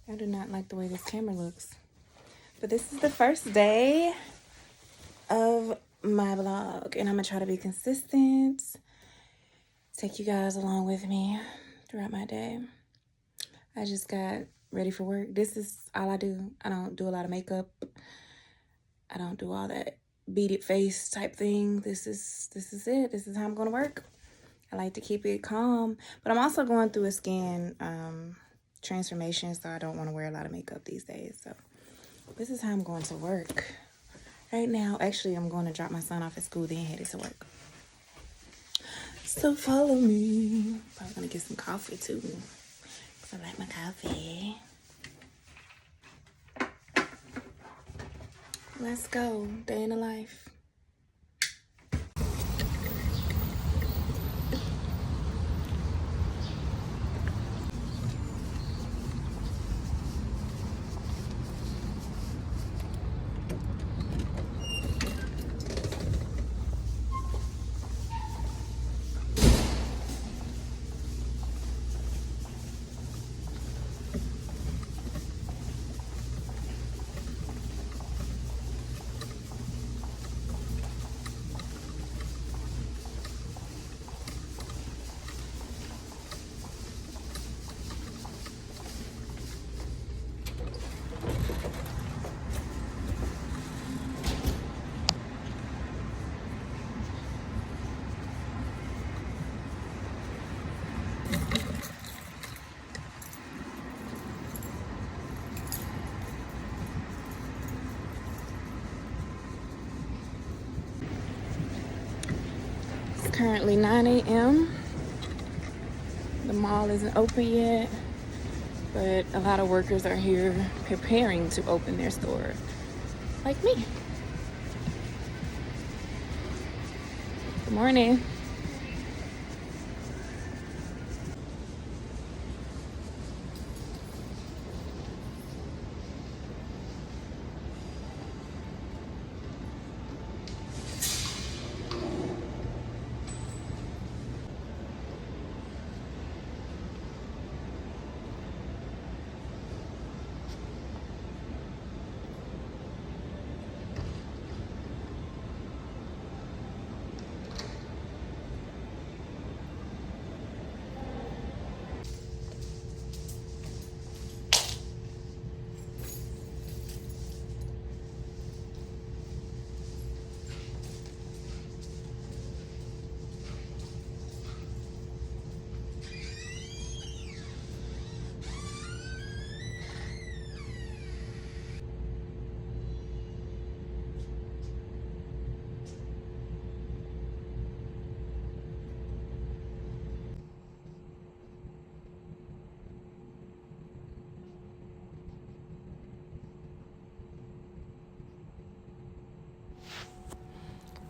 I do not like the way this camera looks. But this is the first day of my vlog, and I'm gonna try to be consistent, take you guys along with me throughout my day. I just got ready for work. This is all I do. I don't do a lot of makeup. I don't do all that beaded face type thing. This is it. This is how I'm gonna work. I like to keep it calm, but I'm also going through a skin transformation, so I don't want to wear a lot of makeup these days. So this is how I'm going to work right now. Actually, I'm going to drop my son off at school, then headed to work. So follow me. Probably gonna get some coffee too, because I like my coffee. Let's go. Day in the life. It's currently 9 a.m. The mall isn't open yet, but a lot of workers are here preparing to open their store, like me. Good morning.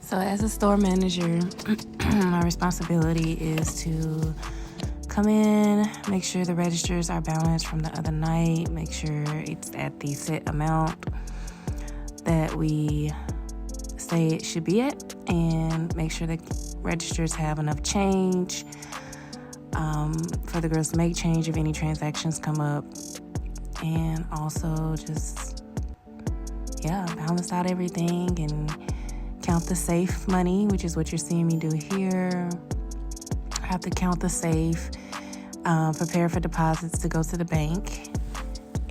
So as a store manager, my responsibility is to come in, make sure the registers are balanced from the other night, make sure it's at the set amount that we say it should be at, and make sure the registers have enough change for the girls to make change if any transactions come up, and also just, balance out everything and count the safe money, which is what you're seeing me do here. I have to count the safe, prepare for deposits to go to the bank,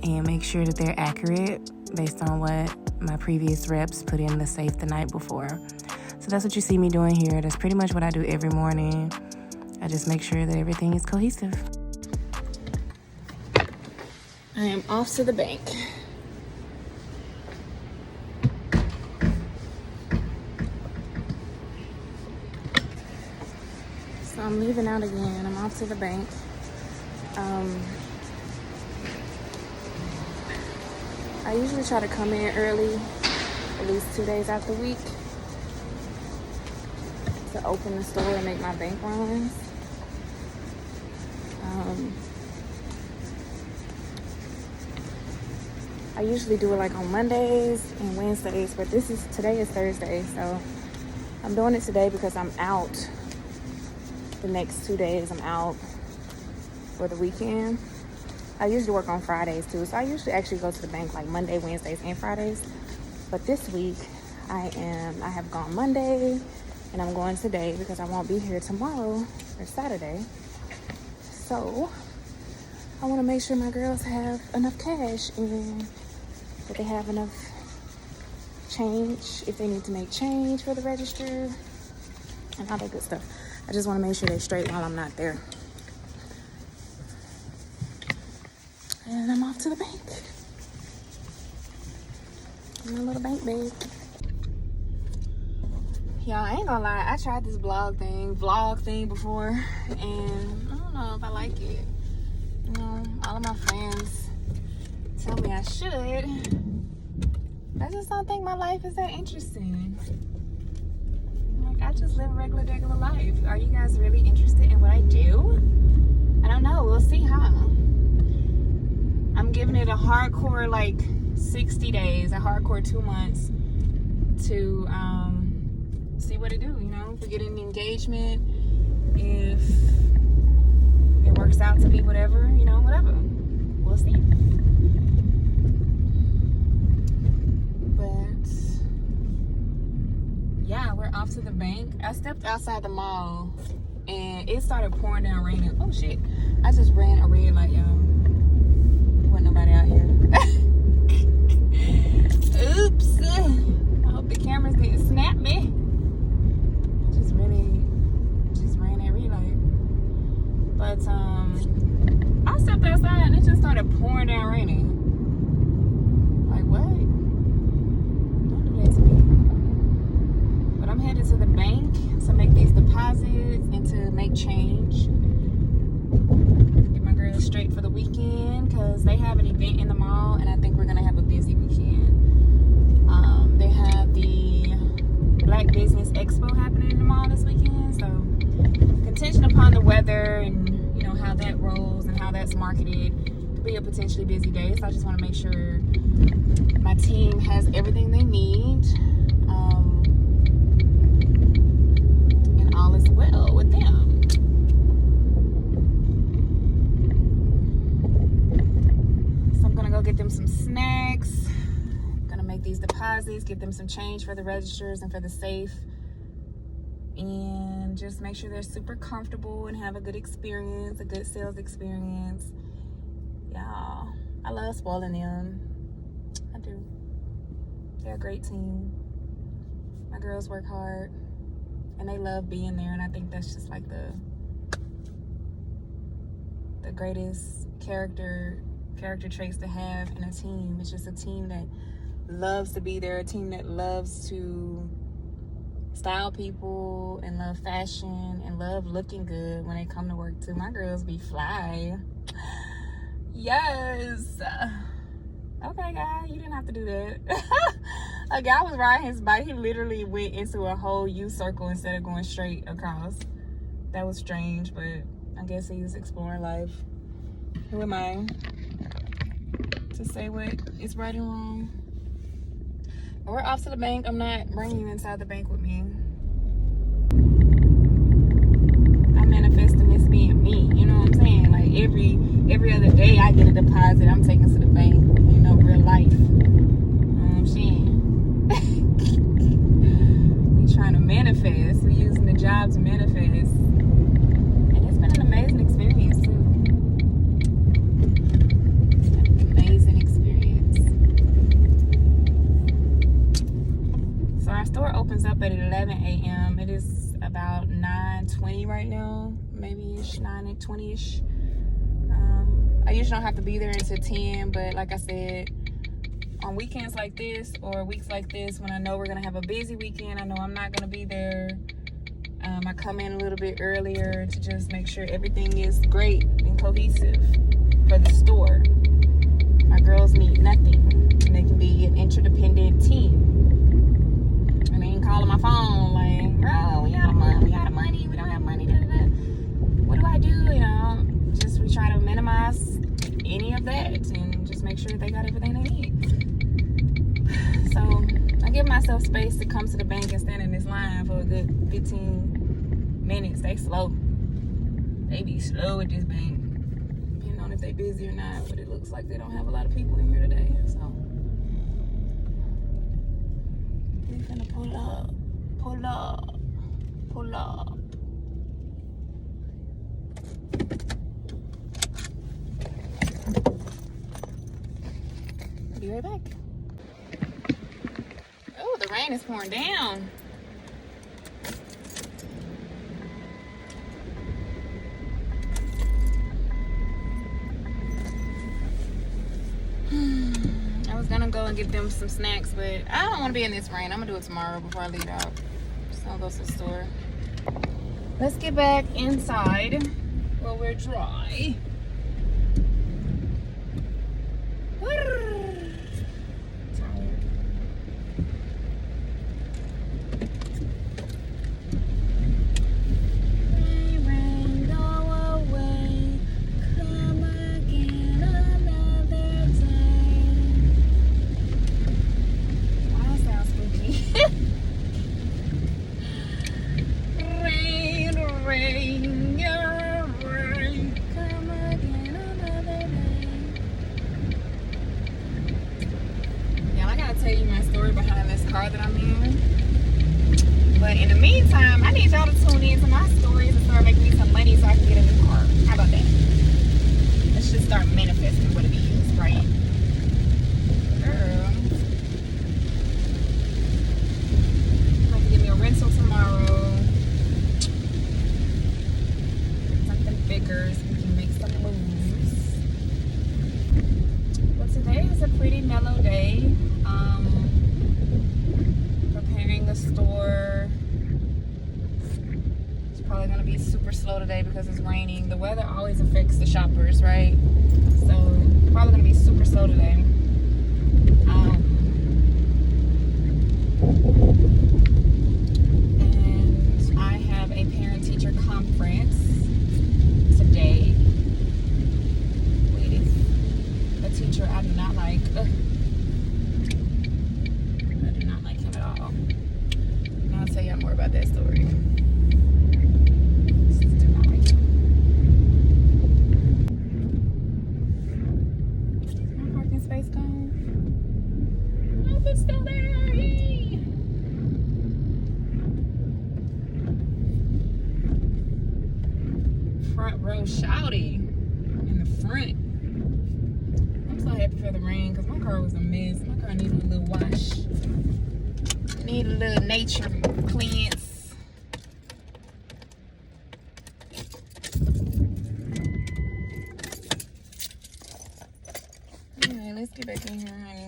and make sure that they're accurate based on what my previous reps put in the safe the night before. So that's what you see me doing here. That's pretty much what I do every morning. I just make sure that everything is cohesive. I am off to the bank. So I'm leaving out again. I'm off to the bank. I usually try to come in early, at least 2 days out the week, to open the store and make my bank runs. I usually do it like on Mondays and Wednesdays, but today is Thursday, so I'm doing it today because I'm out. The next 2 days I'm out for the weekend. I usually work on Fridays too, so I usually actually go to the bank like Monday, Wednesdays, and Fridays. But this week, I have gone Monday, and I'm going today because I won't be here tomorrow or Saturday. So I want to make sure my girls have enough cash and that they have enough change if they need to make change for the register and all that good stuff. I just want to make sure they're straight while I'm not there. And I'm off to the bank. My little bank bag. Y'all, I ain't gonna lie, I tried this vlog thing before, and I don't know if I like it. You know, all of my friends tell me I should. I just don't think my life is that interesting. Like, I just live a regular life. Are you guys really interested in what I do? I don't know. We'll see, huh? I'm giving it a hardcore, like, 60 days, a hardcore 2 months to see what it do, you know? If we get an engagement, if it works out to be whatever, you know, whatever. We'll see. But yeah, we're off to the bank. I stepped outside the mall and it started pouring down raining. Oh shit. I just ran a red light, y'all. Wasn't nobody out here. Oops. I hope the cameras didn't snap me. Just ran that red light. But I stepped outside and it just started pouring down raining. Like, what? Don't do that to me. But I'm headed to the bank to make these deposits and to make change. Get my girls straight for the weekend because they have an event in the mall and I think we're gonna have a busy weekend. They have the Black Business Expo happening in the mall this weekend, so contingent upon the weather and you know how that rolls and how that's marketed, could be a potentially busy day. So I just want to make sure my team has everything they need, and all is well with them. So I'm gonna go get them some snacks. Make these deposits, get them some change for the registers and for the safe, and just make sure they're super comfortable and have a good experience, a good sales experience. Y'all, I love spoiling them. I do. They're a great team. My girls work hard and they love being there, and I think that's just like the greatest character traits to have in a team. It's just a team that loves to be there, a team that loves to style people and love fashion and love looking good when they come to work too. My girls be fly. Yes. Okay, guy, you didn't have to do that. A guy was riding his bike. He literally went into a whole U circle instead of going straight across. That was strange, but I guess he was exploring life. Who am I to say what is right and wrong? We're off to the bank. I'm not bringing you inside the bank with me. I'm manifesting this being me. You know what I'm saying? Like every other day I get a deposit, I'm taking to the bank. You know, real life. You know what I'm saying? We trying to manifest. We using the job to manifest. And it's been an amazing experience too. Our store opens up at 11 a.m. It is about 9:20 right now, maybe-ish, 9:20-ish. I usually don't have to be there until 10, but like I said, on weekends like this or weeks like this, when I know we're gonna have a busy weekend, I know I'm not gonna be there, I come in a little bit earlier to just make sure everything is great and cohesive for the store. My girls need nothing. They can be an interdependent team. And they ain't calling my phone like, bro, we out of money, we don't have money, what do I do? You know, just we try to minimize any of that and just make sure they got everything they need. So I give myself space to come to the bank and stand in this line for a good 15 minutes. They slow. They be slow at this bank, depending on the they busy or not, but it looks like they don't have a lot of people in here today. So we're gonna pull up. Be right back. Oh, the rain is pouring down. I was gonna go and get them some snacks, but I don't want to be in this rain. I'm gonna do it tomorrow before I leave out. So I'll go to the store. Let's get back inside while we're dry. That I'm in, but in the meantime I need y'all to tune in to my stories and start making me some money so I can get a new car. How about that? Let's just start manifesting what it is, right? Girl, I'm going to give me a rental tomorrow, something bigger so we can make some moves. But today is a pretty mellow day. Preparing the store. It's probably gonna be super slow today because it's raining. The weather always affects the shoppers, right? So probably gonna be super slow today. And I have a parent-teacher conference today with a teacher I do not like. I'll tell you more about that story. Is my parking space gone? Oh, it's still there. Yay. Front row shouty in the front. I'm so happy for the rain because my car was a mess. My car needed a little wash. Need a little nature cleanse. Alright, let's get back in here, honey.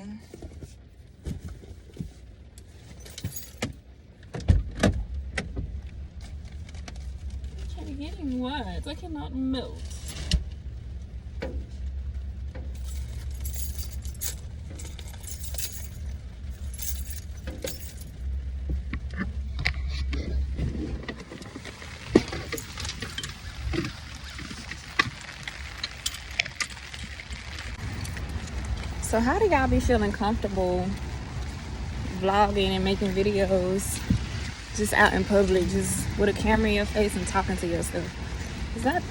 I'm trying to get him what? I cannot melt. So how do y'all be feeling comfortable vlogging and making videos just out in public, just with a camera in your face and talking to yourself?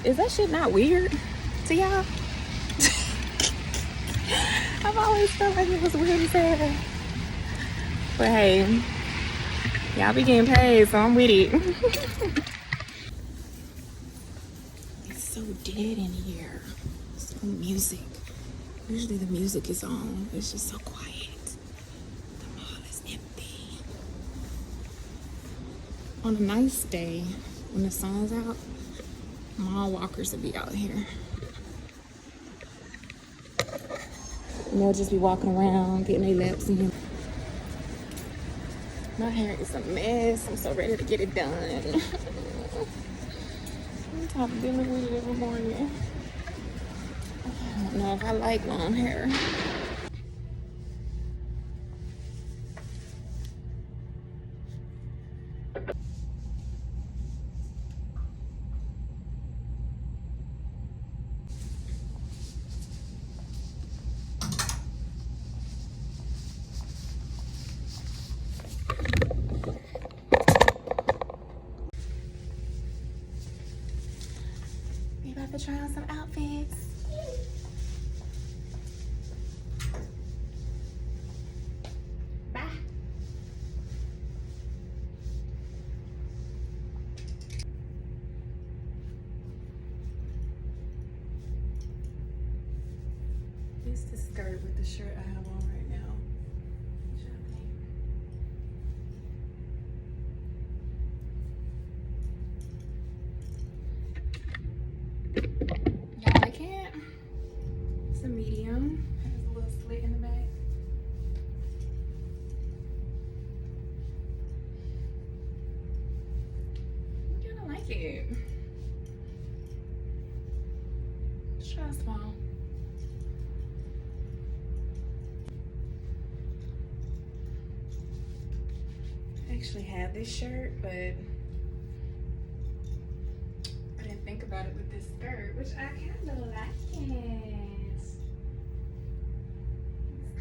Is that shit not weird to y'all? I've always felt like it was weird as hell. But hey, y'all be getting paid, so I'm with it. It's so dead in here. There's no music. Usually the music is on. It's just so quiet. The mall is empty. On a nice day, when the sun's out, mall walkers will be out here. And they'll just be walking around, getting their laps in. My hair is a mess. I'm so ready to get it done. I'm tired of dealing with it every morning. I don't know if I like long hair. We about to try on some outfits. the shirt I have on right now. Yeah, I can't. It's a medium. Has a little slit in the back. I kind of like it. Let's try small. I actually had this shirt, but I didn't think about it with this skirt, which I kind of like it. It's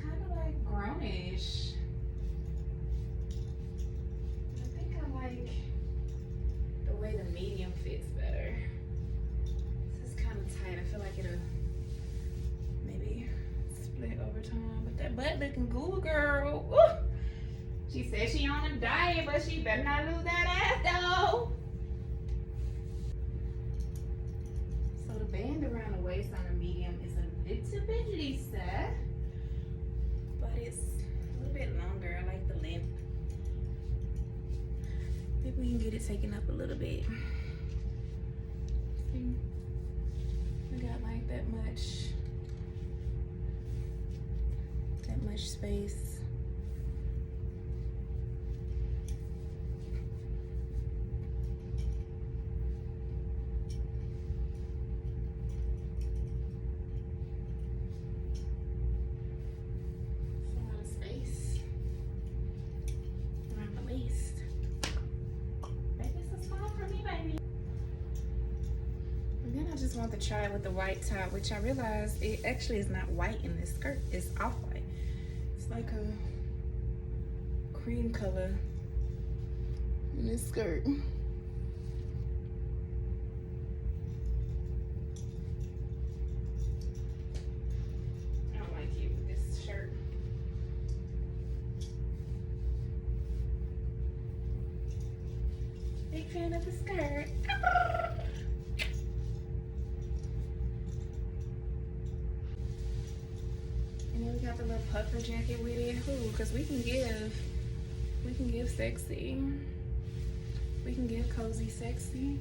kind of like grownish. I think I like the way the medium fits better. This is kind of tight. I feel like it'll maybe split over time, but that butt looking good, girl. Ooh. She said she on a diet, but she better not lose that ass though. So the band around the waist on a medium is a little bit looser, but it's a little bit longer. I like the length. Maybe we can get it taken up a little bit. See, we got like that much space. I just want to try it with the white top, which I realized it actually is not white in this skirt. It's off-white. It's like a cream color in this skirt. I don't like it with this shirt. Big fan of the skirt. And then we got the little puffer jacket with it. Ooh, because we can give sexy. We can give cozy sexy.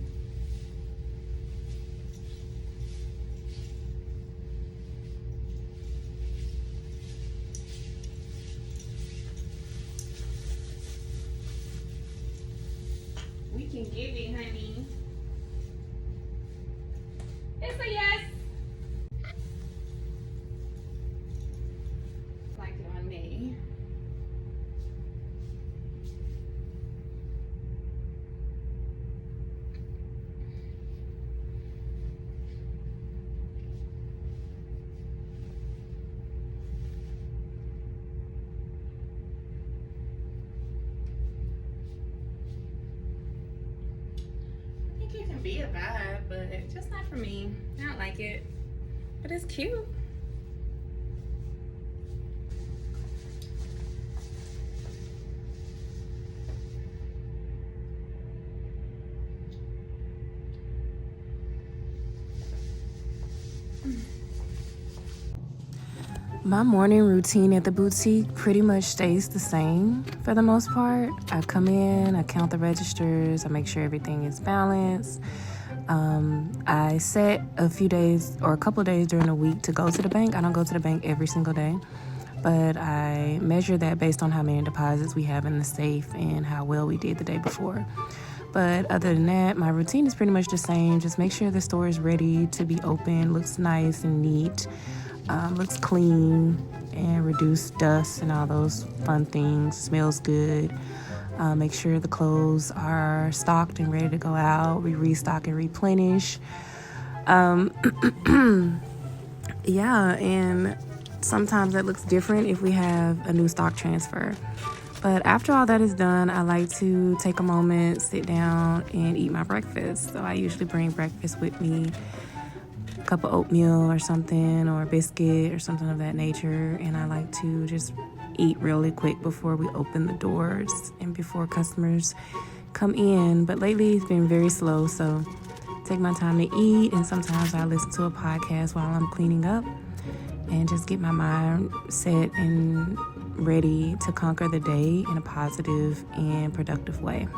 We can give it, honey. It's a yes. Like it on me. It can be a vibe, but just not for me. I don't like it, but it's cute. My morning routine at the boutique pretty much stays the same for the most part. I come in, I count the registers, I make sure everything is balanced. I set a few days or a couple of days during the week to go to the bank. I don't go to the bank every single day, but I measure that based on how many deposits we have in the safe and how well we did the day before. But other than that, my routine is pretty much the same. Just make sure the store is ready to be open, looks nice and neat. Looks clean and reduce dust and all those fun things. Smells good. Make sure the clothes are stocked and ready to go out. We restock and replenish. Yeah, and sometimes that looks different if we have a new stock transfer. But after all that is done, I like to take a moment, sit down, and eat my breakfast. So I usually bring breakfast with me. Cup of oatmeal or something, or a biscuit or something of that nature, and I like to just eat really quick before we open the doors and before customers come in. But lately it's been very slow, so take my time to eat, and sometimes I listen to a podcast while I'm cleaning up, and just get my mind set and ready to conquer the day in a positive and productive way.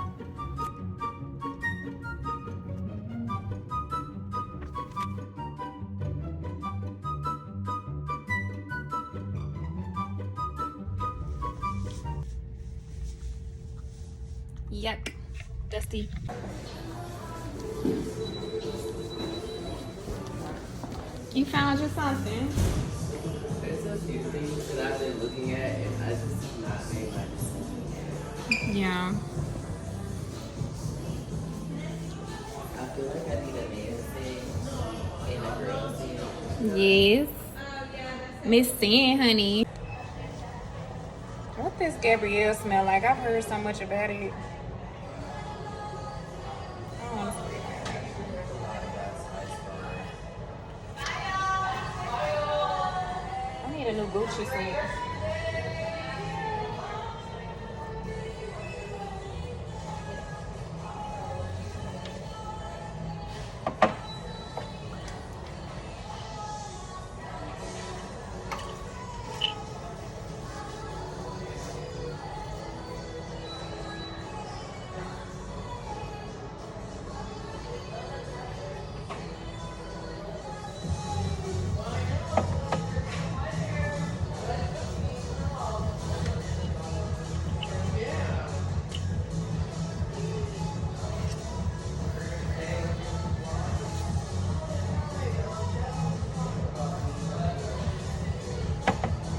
Yuck. Dusty. You found you something. There's a few things that I've been looking at and I just not made my decision. Yeah. I feel like I need a man thing and a girl thing. Yes. Miss Sin, honey. What does Gabrielle smell like? I've heard so much about it. I want to spray that. I need a new Gucci set.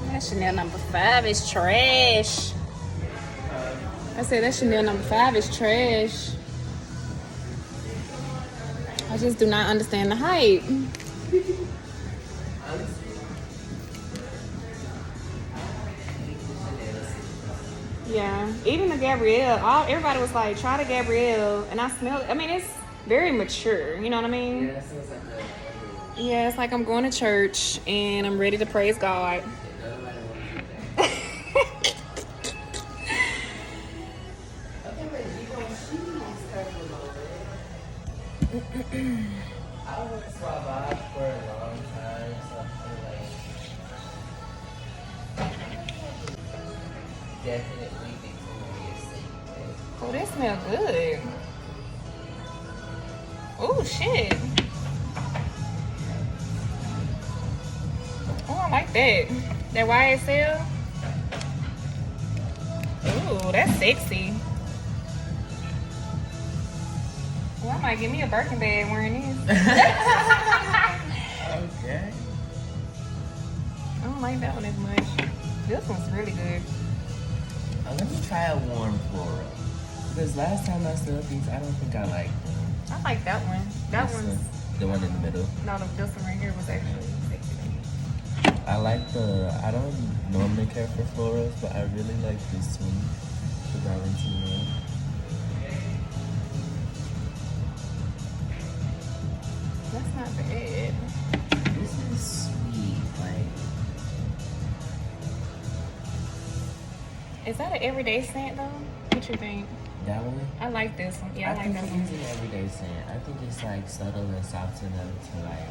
That Chanel number 5 is trash. I said that Chanel number 5 is trash. I just do not understand the hype. Yeah, even the Gabrielle, everybody was like, try the Gabrielle, and I smell it. I mean, it's very mature, you know what I mean? Yeah, it sounds like a Yeah, it's like I'm going to church and I'm ready to praise God. nobody wants to do that. Okay, but you know, she's comfortable with it. I was swap out for a long time, so I feel like definitely Victoria's Secret. Oh, that smells good. Oh, shit. Oh, I like that. That YSL. Ooh, that's sexy. Well, I might give me a Birkin bag wearing this. Okay. I don't like that one as much. This one's really good. Let me try a warm floral. Because last time I saw these, I don't think I liked them. I like that one. That This one's... one, the one in the middle. No, this one right here was actually sexy to me. I like I don't normally care for florals, but I really like this one, the Valentino. That's not bad. This is sweet, like. Is that an everyday scent though? What you think? That one? I like this one. Yeah, I like think that it's one. an everyday scent. I think it's like subtle and soft enough to like,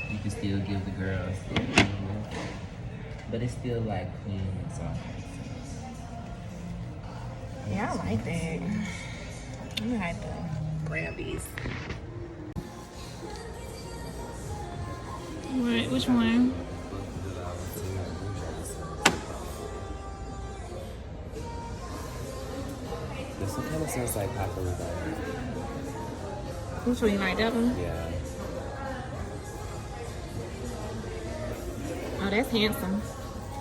you can still give the girls, but it's still like clean and soft. Yeah, I like that. I'm gonna have to grab these. What? Which one? This one kind of sounds like Papa Roberto. Which one you like? That one? Yeah. Oh, that's handsome.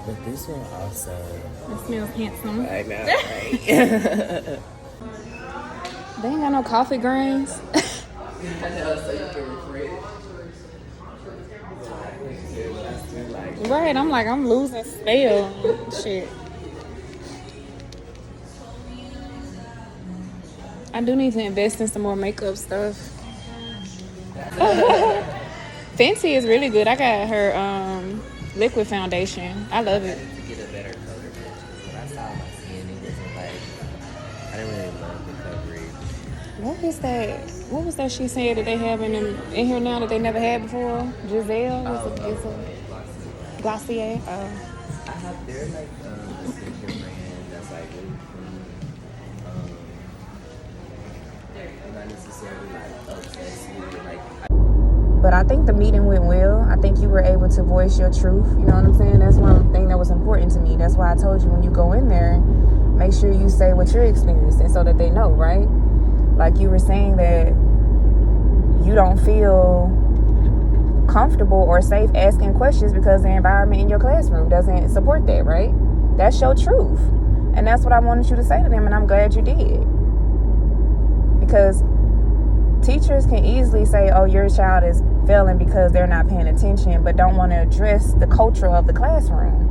But this one also. That smells handsome. I know, right? They ain't got no coffee grains. I know, so you can refresh. Right, I'm losing spell. Shit. I do need to invest in some more makeup stuff. Fenty is really good. I got her liquid foundation. I love it. To get a better color match. When I saw my skin, it wasn't like, I didn't really love the coverage. What is that? what was that she said that they have in here now that they never had before? Giselle? It's a Glossier. I have, they're like a skincare brand that's like really clean. Not necessarily like obsessed with like. But I think the meeting went well. I think you were able to voice your truth. You know what I'm saying? That's one thing that was important to me. That's why I told you when you go in there, make sure you say what you're experiencing so that they know, right? Like you were saying that you don't feel comfortable or safe asking questions because the environment in your classroom doesn't support that, right? That's your truth. And that's what I wanted you to say to them, and I'm glad you did. Because teachers can easily say, oh, your child is failing because they're not paying attention, but don't want to address the culture of the classroom.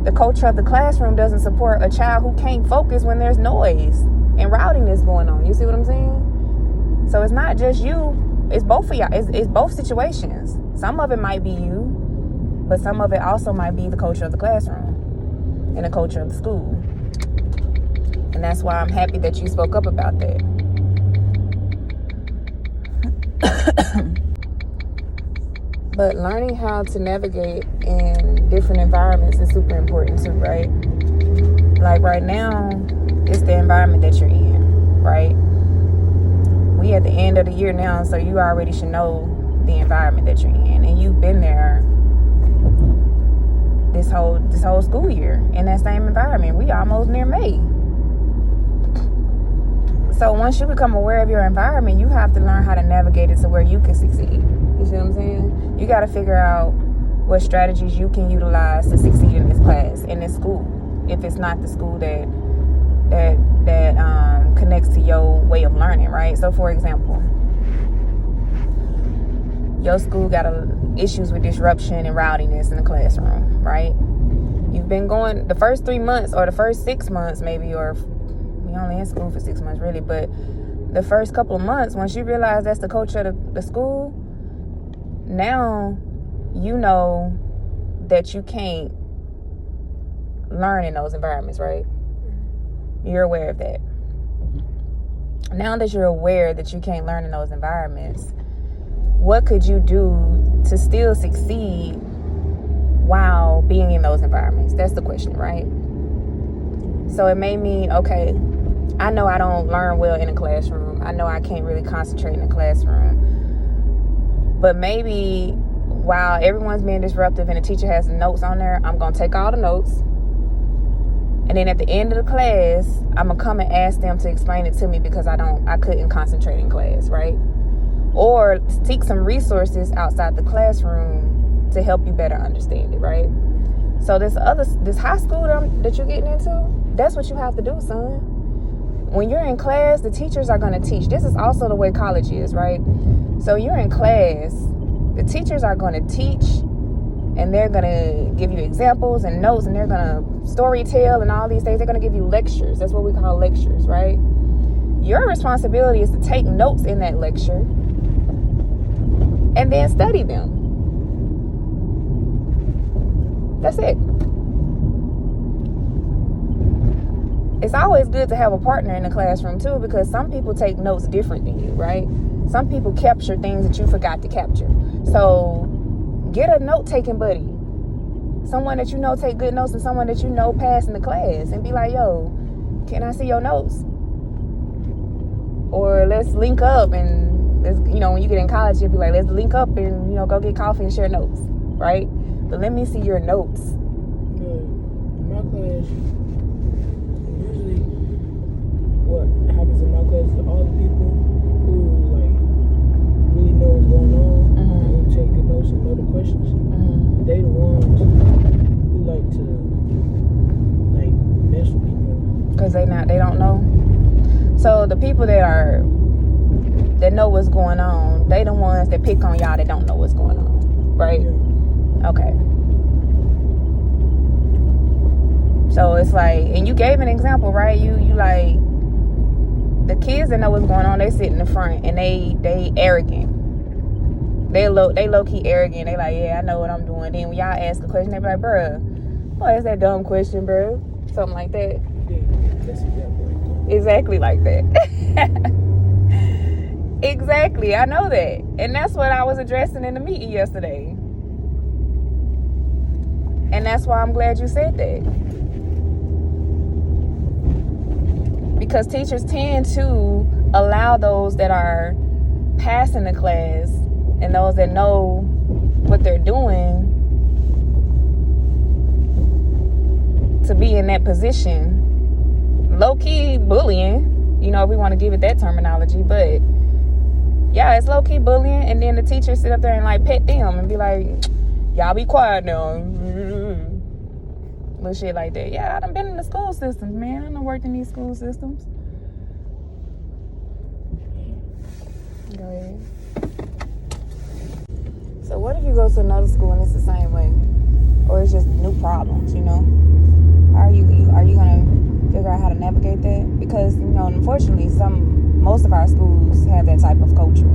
The culture of the classroom doesn't support a child who can't focus when there's noise and rowdiness going on. You see what I'm saying? So it's not just you. It's both of y'all. It's both situations. Some of it might be you, but some of it also might be the culture of the classroom and the culture of the school. And that's why I'm happy that you spoke up about that. But learning how to navigate in different environments is super important too, right? Like right now, it's the environment that you're in, right? We at the end of the year now, so you already should know the environment that you're in, and you've been there this whole school year in that same environment. We almost near May. So once you become aware of your environment, you have to learn how to navigate it to where you can succeed. You see what I'm saying? You got to figure out what strategies you can utilize to succeed in this class, in this school, if it's not the school that connects to your way of learning, right? So for example, your school got issues with disruption and rowdiness in the classroom, right? You've been going the first 3 months or the first 6 months maybe, or we only in school for 6 months really, but the first couple of months, once you realize that's the culture of the school, now you know that you can't learn in those environments, right? You're aware of that. Now that you're aware that you can't learn in those environments, what could you do to still succeed while being in those environments? That's the question, right? So it may mean, okay, I know I don't learn well in a classroom. I know I can't really concentrate in a classroom. But maybe while everyone's being disruptive and the teacher has notes on there, I'm going to take all the notes. And then at the end of the class, I'm going to come and ask them to explain it to me because I couldn't concentrate in class, right? Or seek some resources outside the classroom to help you better understand it, right? So this high school that you're getting into, that's what you have to do, son. When you're in class, the teachers are going to teach. This is also the way college is, right? So you're in class, the teachers are going to teach, and they're going to give you examples and notes, and they're going to story tell and all these things. They're going to give you lectures. That's what we call lectures, right? Your responsibility is to take notes in that lecture and then study them. That's it. It's always good to have a partner in the classroom too, because some people take notes different than you, right? Some people capture things that you forgot to capture. So get a note-taking buddy. Someone that you know take good notes and someone that you know pass in the class, and be like, yo, can I see your notes? Or let's link up, and let's, when you get in college, you'll be like, let's link up and, go get coffee and share notes, right? But let me see your notes. In my class, usually what happens in my class is all the people who really know what's going on, and who take good notes and know the questions, they the ones who like to mess with people. Because they don't know. So the people that know what's going on, they the ones that pick on y'all that don't know what's going on, right? Yeah. Okay. So it's like, and you gave an example, right? You like, the kids that know what's going on, they sit in the front and they arrogant. They low-key arrogant. They like, yeah, I know what I'm doing. Then when y'all ask a question, they be like, bruh, what is that dumb question, bro? Something like that. Yeah, that's exactly like that. Exactly like that. Exactly, I know that. And that's what I was addressing in the meeting yesterday. And that's why I'm glad you said that. Because teachers tend to allow those that are passing the class and those that know what they're doing to be in that position. Low-key bullying, if we want to give it that terminology, but yeah, it's low-key bullying. And then the teacher sit up there and like pet them and be like, y'all be quiet now. Little shit like that. Yeah, I done been in the school systems, man. I done worked in these school systems. Go ahead. So what if you go to another school and it's the same way? Or it's just new problems, How are you gonna figure out how to navigate that? Because, unfortunately most of our schools have that type of culture.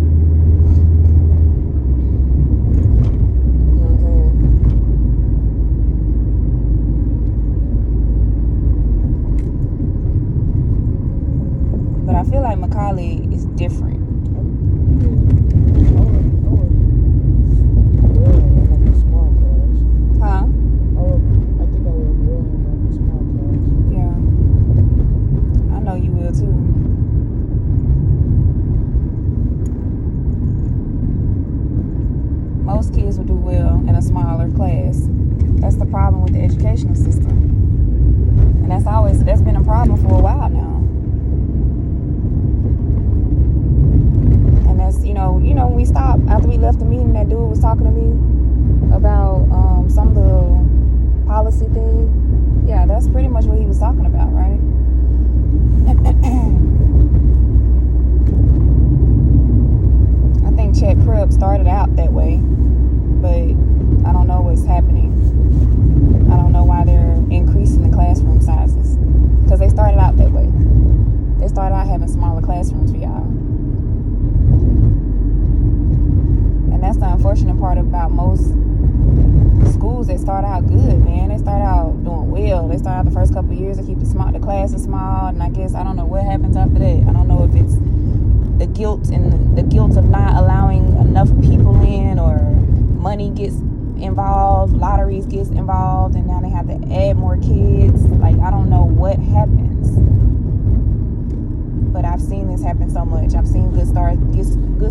But I feel like Macaulay is different. Huh? I think I would well in a small class. Yeah. I know you will too. Most kids will do well in a smaller class. That's the problem with the educational system. And that's been a problem for a while now. And that's, when we stopped, after we left the meeting, that dude was talking to me about some of the policy thing. Yeah, that's pretty much what he was talking about, right? I think Chet Prep started out that way, but I don't know what's happening. I don't know why they're increasing the classroom sizes, because they started out that way. They started out having smaller classrooms for y'all. And that's the unfortunate part about most schools that start out good, man. They start out doing well. They start out the first couple of years, they keep the classes small, and I guess I don't know what happens after that. I don't know if it's the guilt of not allowing enough people in, or money gets involved, lotteries gets involved, and now they have to add more kids. Like, I don't know what happens, but I've seen this happen so much. I've seen good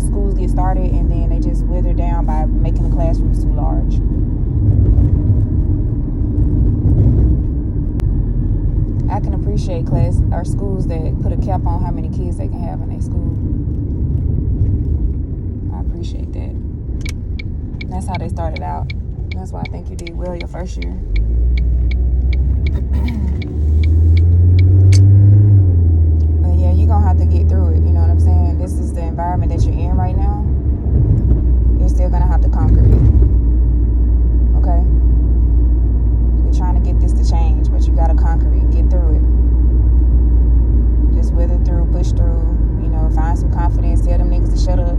schools get started, and then they just wither down by making the classrooms too large. I can appreciate schools that put a cap on how many kids they can have in their school. I appreciate that. That's how they started out. That's why I think you did well your first year. But yeah, you're gonna have to get through it. You know what I'm saying? This is the environment that you're in right now. You're still gonna have to conquer it. Okay? We're trying to get this to change, but you gotta conquer it. Get through it. Just wither through, push through. Find some confidence. Tell them niggas to shut up.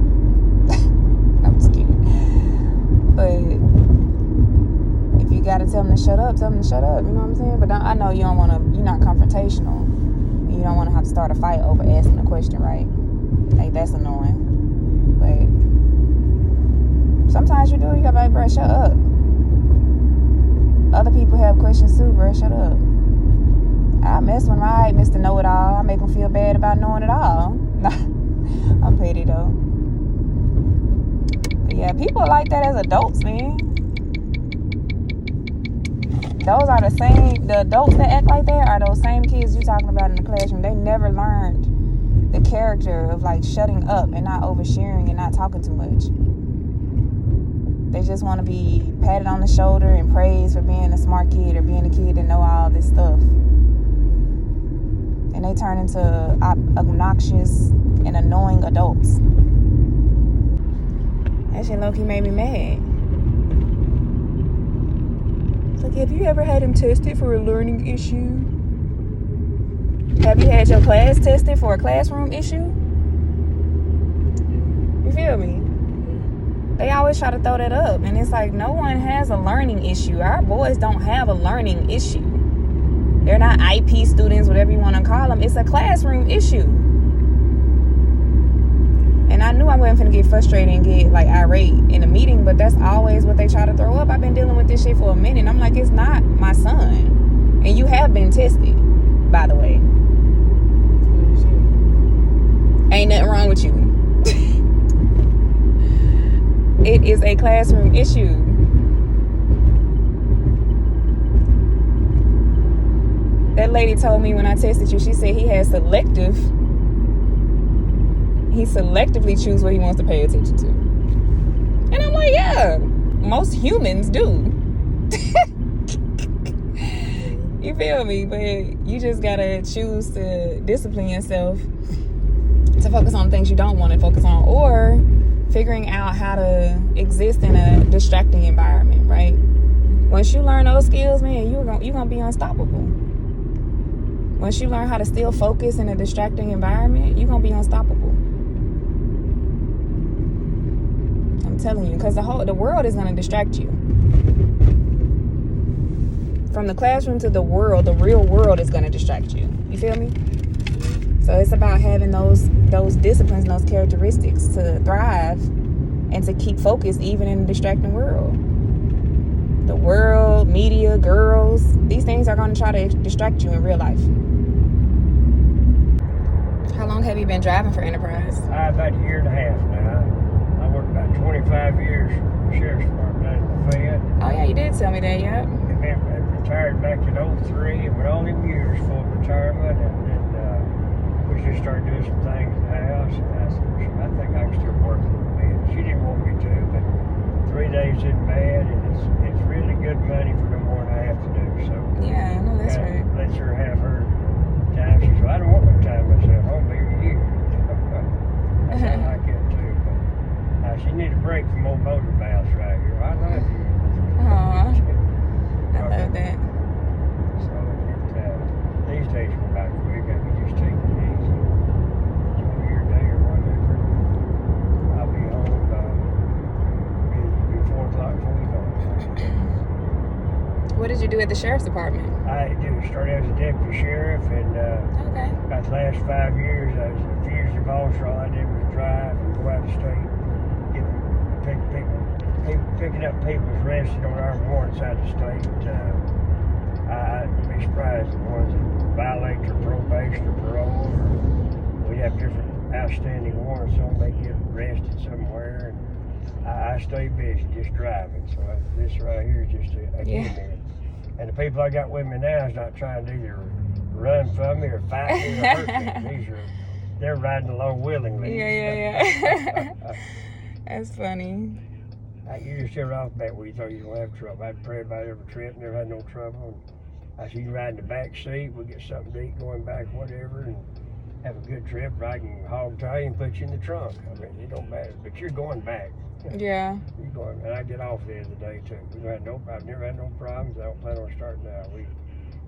I'm just kidding. But if you gotta tell them to shut up, tell them to shut up. You know what I'm saying? But I know you're not confrontational. You don't want to have to start a fight over asking a question, right? Like, that's annoying. But sometimes you do. You gotta be like, bruh, shut up. Other people have questions too, bruh. Shut up. I mess with my Mr. Know-It-All. I make them feel bad about knowing it all. I'm petty though. But yeah, people are like that as adults, man. Those are the adults that act like that are those same kids you talking about in the classroom. They never learned the character of like shutting up and not oversharing and not talking too much. They just want to be patted on the shoulder and praised for being a smart kid or being a kid that know all this stuff. And they turn into obnoxious and annoying adults. That shit low-key made me mad. It's like, have you ever had him tested for a learning issue? Have you had your class tested for a classroom issue? You feel me? They always try to throw that up. And it's like, no one has a learning issue. Our boys don't have a learning issue. They're not IP students, whatever you want to call them. It's a classroom issue. And I knew I wasn't finna get frustrated and get like irate in a meeting, but that's always what they try to throw up. I've been dealing with this shit for a minute. I'm like, it's not my son. And you have been tested, by the way. Ain't nothing wrong with you. It is a classroom issue. That lady told me when I tested you, she said he selectively choose what he wants to pay attention to. And I'm like, yeah, most humans do. You feel me? But you just gotta choose to discipline yourself to focus on things you don't want to focus on, or figuring out how to exist in a distracting environment, right? Once you learn those skills, man, you're gonna be unstoppable. Once you learn how to still focus in a distracting environment, you're gonna be unstoppable. I'm telling you, because the world is gonna distract you. From the classroom to the world, the real world is gonna distract you. You feel me? So it's about having those disciplines, those characteristics to thrive and to keep focused even in a distracting world. The world, media, girls, these things are going to try to distract you in real life. How long have you been driving for Enterprise? About a year and a half now. I worked about 25 years for the Sheriff's Department down in Lafayette. Oh yeah, you did tell me that, yep. I retired back in 03, and with all them years full retirement, and we just started doing some things in the house, and I said, I think I can still work a little bit. She didn't want me to, but 3 days isn't bad, and it's really good money for the more than I have to do. So yeah, I know that's right. Lets her have her time. She said, I don't want no time myself. I want to be with you. I said, I like it too. But she needed a break from old motor mouths right here. I love you. Aww. I love that. So these days go by quick. I can just take it easy. Enjoy your day or whatever. I'll be home be 4 o'clock before we go. What did you do at the Sheriff's Department? I started as a deputy sheriff, and Okay. about the last 5 years, I was a fugitive officer. All I did was drive and go out of state, picking up people arrested on our warrants out of state. I'd be surprised the ones that violate their probation or parole, or we have different outstanding warrants on, they get arrested somewhere. And I stay busy just driving. So this right here is just a gimme. And the people I got with me now is not trying to either run from me or fight me or hurt me. They're riding along willingly. Yeah. That's funny. You just ever off back where you thought you don't have trouble. I'd pray about every trip, never had no trouble. And I see you ride in the back seat, we'll get something to eat going back, whatever, and have a good trip. I can hog tie you and put you in the trunk. I mean, it don't matter, but you're going back. Yeah. You're going, and I get off the other day too. I've never had no problems. I don't plan on starting now.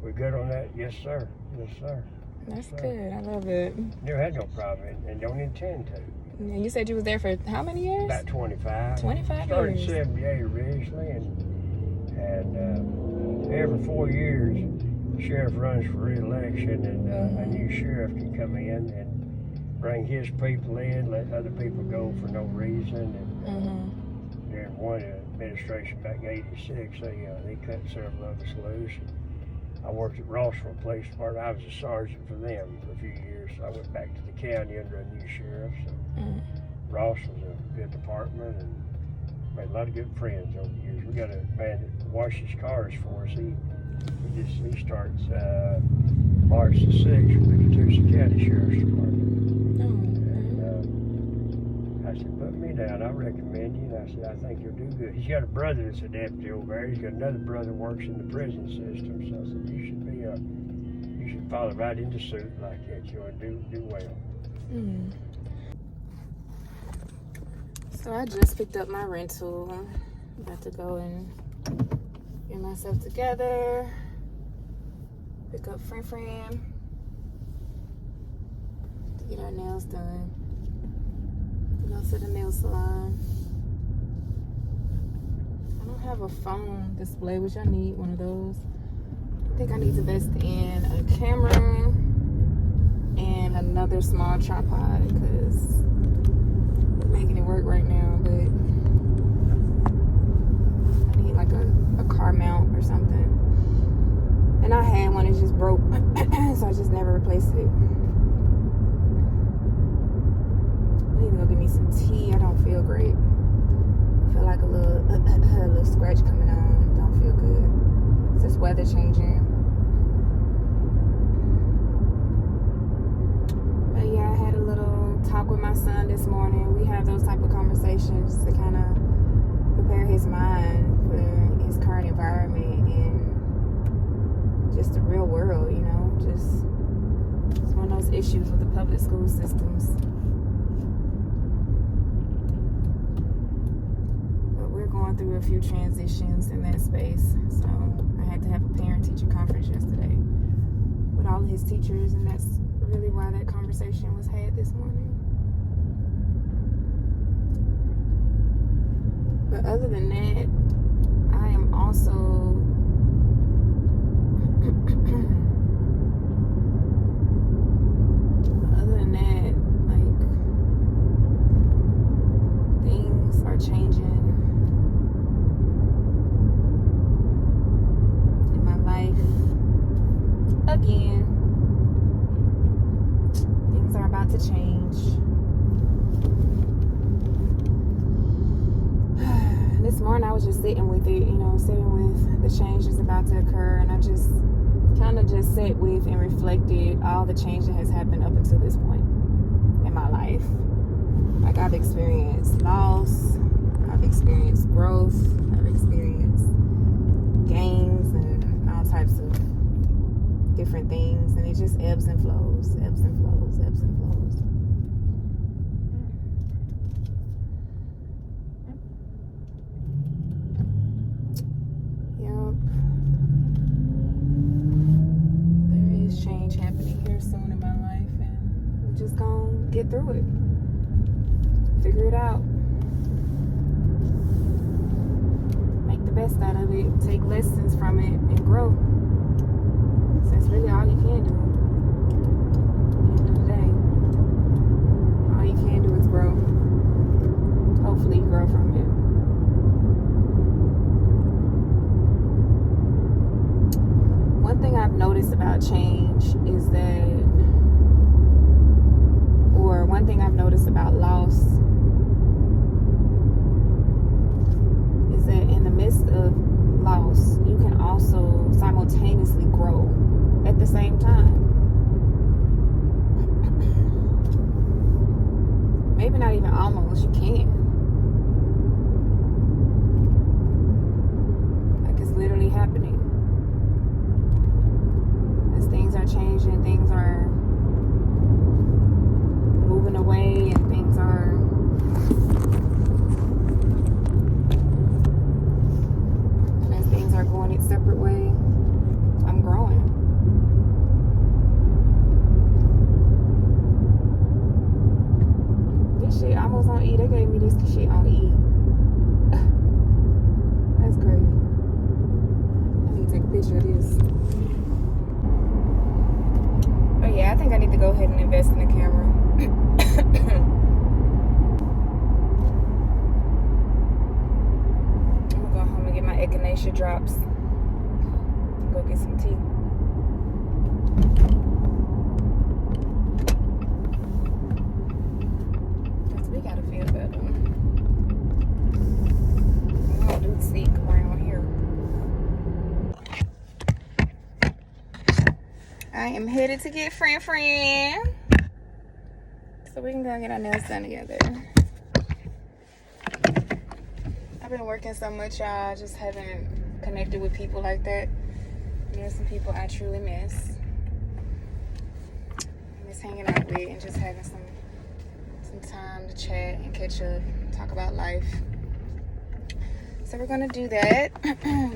We good on that? Yes, sir. Yes, sir. That's good. I love it. Never had no problem, and don't intend to. And you said you was there for how many years? About 25. 25 Started years. in 78 originally, and every 4 years, the sheriff runs for re-election, and a new sheriff can come in and bring his people in, let other people go for no reason. And during one administration back in '86, they cut several of us loose. I worked at Rossville Police Department. I was a sergeant for them for a few years. So I went back to the county under a new sheriff. So Ross was a good department and made a lot of good friends over the years. We got a man that washes cars for us. He starts March the 6th with the Catoosa County Sheriff's Department. I said, put me down. I recommend you. And I said, I think you'll do good. He's got a brother that's a deputy over there. He's got another brother that works in the prison system. So I said, you should follow right into suit like that. You'll do well. So I just picked up my rental. I'm about to go and get myself together. Pick up Fran to get our nails done. Go to the nail salon. I don't have a phone display, which I need one of those. I think I need to invest in a camera and another small tripod because making it work right now, but I need like a car mount or something. And I had one, it just broke, so I just never replaced it. I need to go get me some tea. I don't feel great. I feel like a little scratch coming on. Don't feel good. It's this weather changing. But yeah, I had a little talk with my son this morning. We have those type of conversations to kind of prepare his mind for his current environment and just the real world, you know. Just it's one of those issues with the public school systems. But we're going through a few transitions in that space. So I had to have a parent-teacher conference yesterday with all of his teachers, and that's really why that conversation was had this morning. But other than that, I am also like, things are changing in my life again. Things are about to change. This morning I was just sitting with it, sitting with the change that's about to occur, and I just kind of just sat with and reflected all the change that has happened up until this point in my life. Like, I've experienced loss, I've experienced growth, I've experienced gains and all types of different things, and it just ebbs and flows, ebbs and flows, ebbs and flows. Yep. There is change happening here soon in my life, and we're just gonna get through it. Figure it out. Make the best out of it. Take lessons from it and grow. So that's really all you can do. At the end of the day, all you can do is grow. Hopefully you grow from it. One thing I've noticed about change is that, or one thing I've noticed about loss, is that in the midst of loss, you can also simultaneously grow at the same time. Maybe not even almost, you can. Like, it's literally happening. As things are changing, things are moving away, and things are going its separate way, I'm growing. This shit almost on E. They gave me this shit on E. That's crazy. I need to take a picture of this. But yeah, I think I need to go ahead and invest in a camera. My echinacea drops. Go get some tea. Cause we gotta feel better. We don't do sick around here. I am headed to get friend. So we can go get our nails done together. I've been working so much, y'all. I just haven't connected with people like that. There's some people I truly miss. I miss hanging out with and just having some time to chat and catch up, talk about life. So we're gonna do that.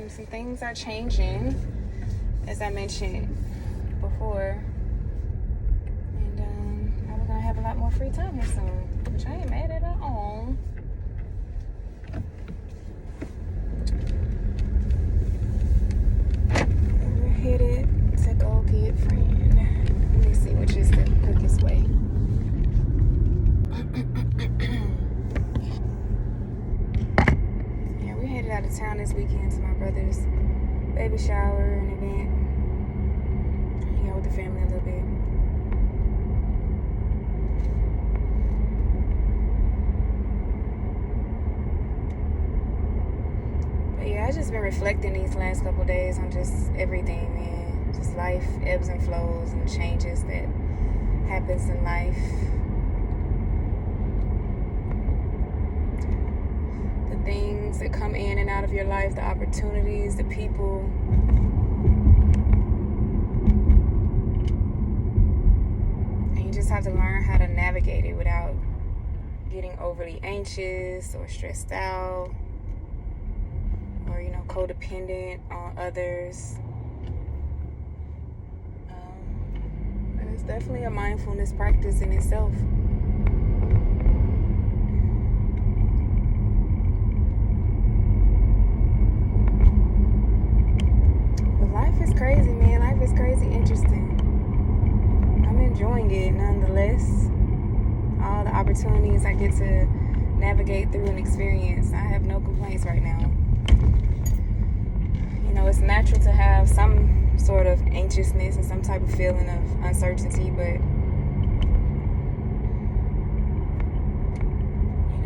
Some things are changing, as I mentioned before. And we're gonna have a lot more free time here soon, which I ain't mad at all. Headed to go get friend. Let me see which is the quickest way. this weekend to my brother's baby shower and event. Hang out with the family a little bit. But yeah, I've just been reflecting these last couple days on just everything, man. Just life, ebbs and flows and changes that happens in life. The things that come in and out of your life, the opportunities, the people. And you just have to learn how to navigate it without getting overly anxious or stressed out or, codependent on others. And it's definitely a mindfulness practice in itself. Life is crazy, man. Life is crazy interesting. I'm enjoying it nonetheless. All the opportunities I get to navigate through and experience, I have no complaints right now. It's natural to have some sort of anxiousness and some type of feeling of uncertainty, but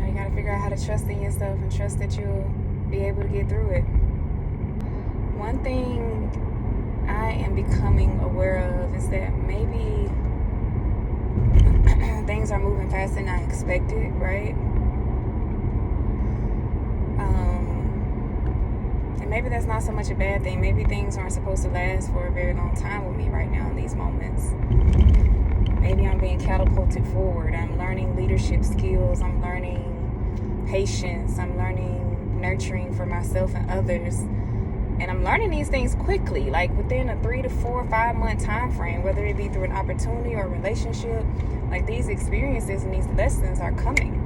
you gotta figure out how to trust in yourself and trust that you'll be able to get through it. One thing I am becoming aware of is that maybe things are moving faster than I expected, right? And maybe that's not so much a bad thing. Maybe things aren't supposed to last for a very long time with me right now in these moments. Maybe I'm being catapulted forward. I'm learning leadership skills. I'm learning patience. I'm learning nurturing for myself and others. And I'm learning these things quickly, like within a 3 to 4 or 5 month time frame, whether it be through an opportunity or a relationship. Like, these experiences and these lessons are coming.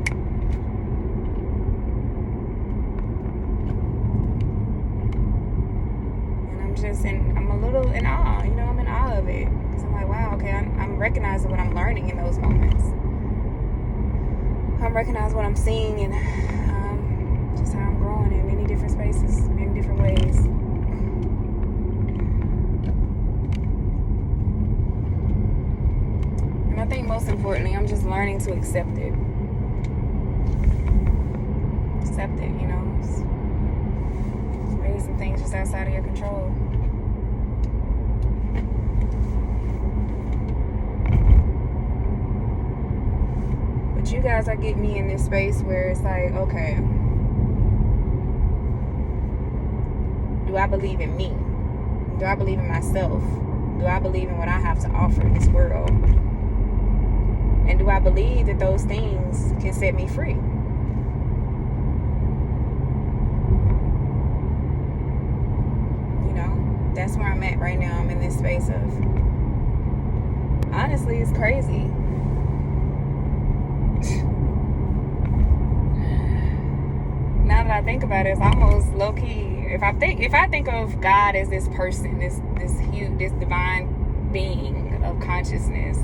And I'm a little in awe, I'm in awe of it. Because I'm like, wow, okay, I'm recognizing what I'm learning in those moments. I'm recognizing what I'm seeing and just how I'm growing in many different spaces, many different ways. And I think most importantly, I'm just learning to accept it. Accept it, maybe some things just outside of your control. But you guys are getting me in this space where it's like, okay, do I believe in me? Do I believe in myself? Do I believe in what I have to offer this world? And do I believe that those things can set me free? That's where I'm at right now. I'm in this space of, honestly, it's crazy. Now that I think about it, it's almost low key. If I think of God as this person, this huge, this divine being of consciousness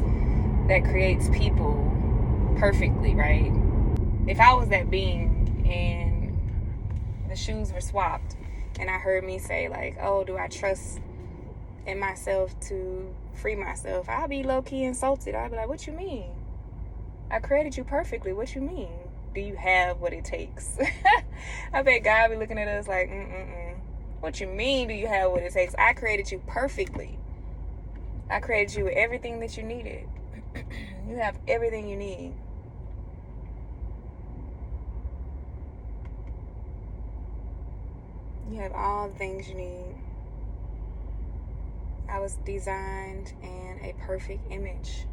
that creates people perfectly, right? If I was that being and the shoes were swapped, and I heard me say, like, oh, do I trust in myself to free myself? I'd be low-key insulted. I'd be like, what you mean? I created you perfectly. What you mean? Do you have what it takes? I bet God be looking at us like, What you mean, do you have what it takes? I created you perfectly. I created you with everything that you needed. You have everything you need. You have all the things you need. I was designed in a perfect image.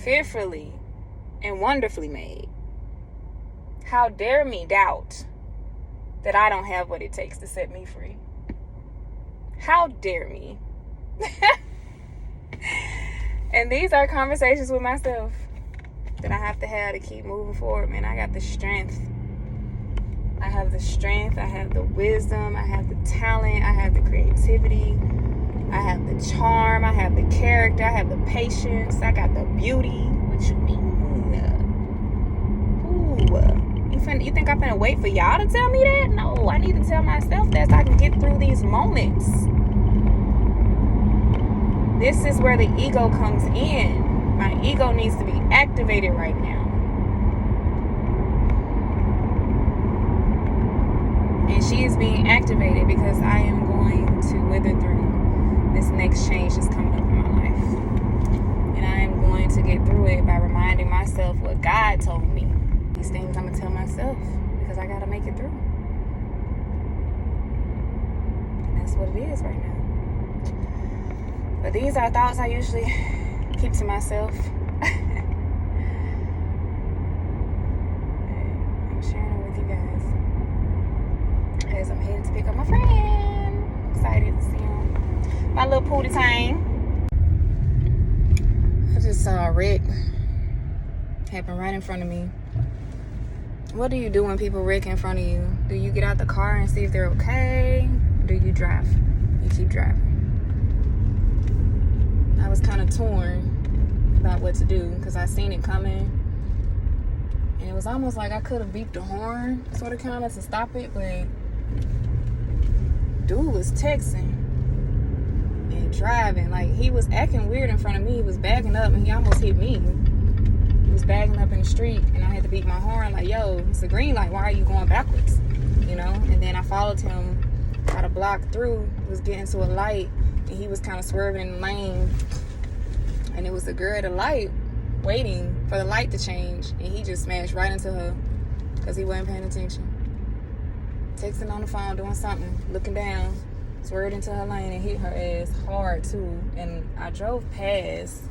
Fearfully and wonderfully made. How dare me doubt that I don't have what it takes to set me free? How dare me? And these are conversations with myself that I have to keep moving forward, man. I got the strength. I have the strength, I have the wisdom, I have the talent, I have the creativity, I have the charm, I have the character, I have the patience, I got the beauty. What you mean? Ooh, you You think I'm finna wait for y'all to tell me that? No, I need to tell myself that so I can get through these moments. This is where the ego comes in. My ego needs to be activated right now. And she is being activated because I am going to wither through this next change that's coming up in my life. And I am going to get through it by reminding myself what God told me. These things I'm going to tell myself because I got to make it through. And that's what it is right now. But these are thoughts I usually keep to myself. I'm sharing it with you guys. As I'm headed to pick up my friend. Excited to see him. My little pootie tang. I just saw a wreck happen right in front of me. What do you do when people wreck in front of you? Do you get out the car and see if they're okay? Or do you drive? You keep driving. I was kind of torn about what to do because I seen it coming. And it was almost like I could have beeped the horn sort of kind of to stop it, but dude was texting and driving. Like, he was acting weird in front of me. He was backing up and he almost hit me. He was backing up in the street and I had to beat my horn like, yo, it's a green light. Why are you going backwards? You know? And then I followed him, got a block through, was getting to a light, and he was kind of swerving in the lane. And it was the girl at the light waiting for the light to change, and he just smashed right into her because he wasn't paying attention. Texting on the phone, doing something, looking down, swerved into her lane and hit her ass hard too. And I drove past,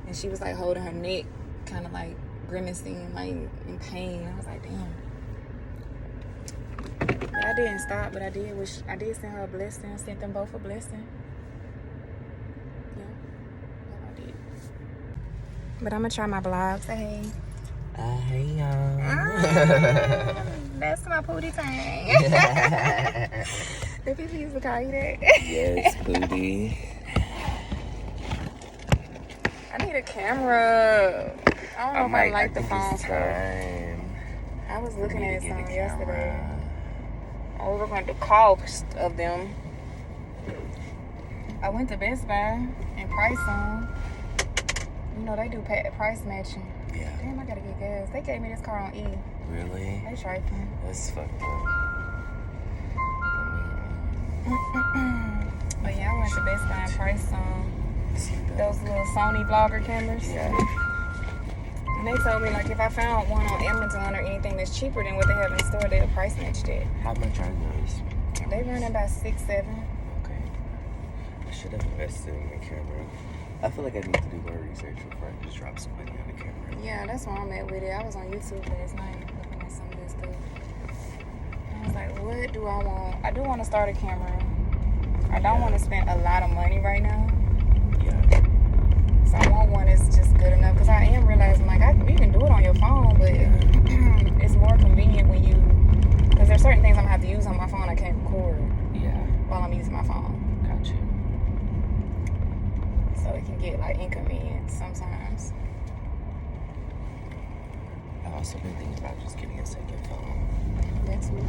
and she was like holding her neck, kind of like grimacing, like in pain. I was like, damn. But I didn't stop, but I did send her a blessing, sent them both a blessing. Yeah, I did. But I'm gonna try my blog. Say hey. Hey y'all. That's my pootie tang. The people used to call you that. Yes, booty. I need a camera. I don't know if I like the phone stuff. I was looking at some yesterday. We were going to do cost of them. I went to Best Buy and priced them. You know, they do price matching. Yeah. Damn, I gotta get gas. They gave me this car on E. Really? They trifling. That's fucked up. But yeah, I went to Best Buy and priced those little Sony vlogger cameras. Yeah. And they told me, like, if I found one on Amazon or anything that's cheaper than what they have in store, they'll price match that. How much are those? They run about $6-7. Okay. I should have invested in the camera. I feel like I need to do more research before I just drop some money on the camera. Yeah, that's where I'm at with it. I was on YouTube last night looking at some of this stuff. I was like, what do I want? I do want to start a camera. I don't want to spend a lot of money right now. Yeah. So I want one that's just good enough. Because I am realizing, like, you can do it on your phone, but it's more convenient when you... Because there's certain things I'm going to have to use on my phone I can't record while I'm using my phone. Gotcha. So it can get, like, inconvenient sometimes. I've also been thinking about just getting a second phone. That's me,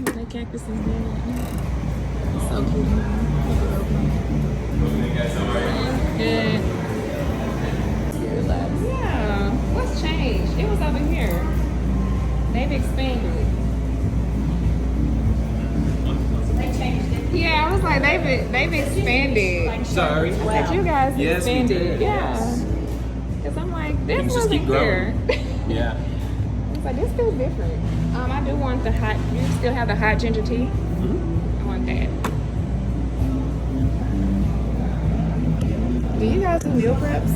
The cactus is dead. So cute. Good. Yeah. What's changed? It was over here. They've expanded. They changed it. Yeah, I was like, they've expanded. Sorry. I said, you guys Yes, we expanded. did. Yeah. Because I'm like, this Things just wasn't keep here. growing. Yeah. It's like, this feels different. I do want the hot, you still have the hot ginger tea? Mm-hmm. I want that. Do you guys do meal preps?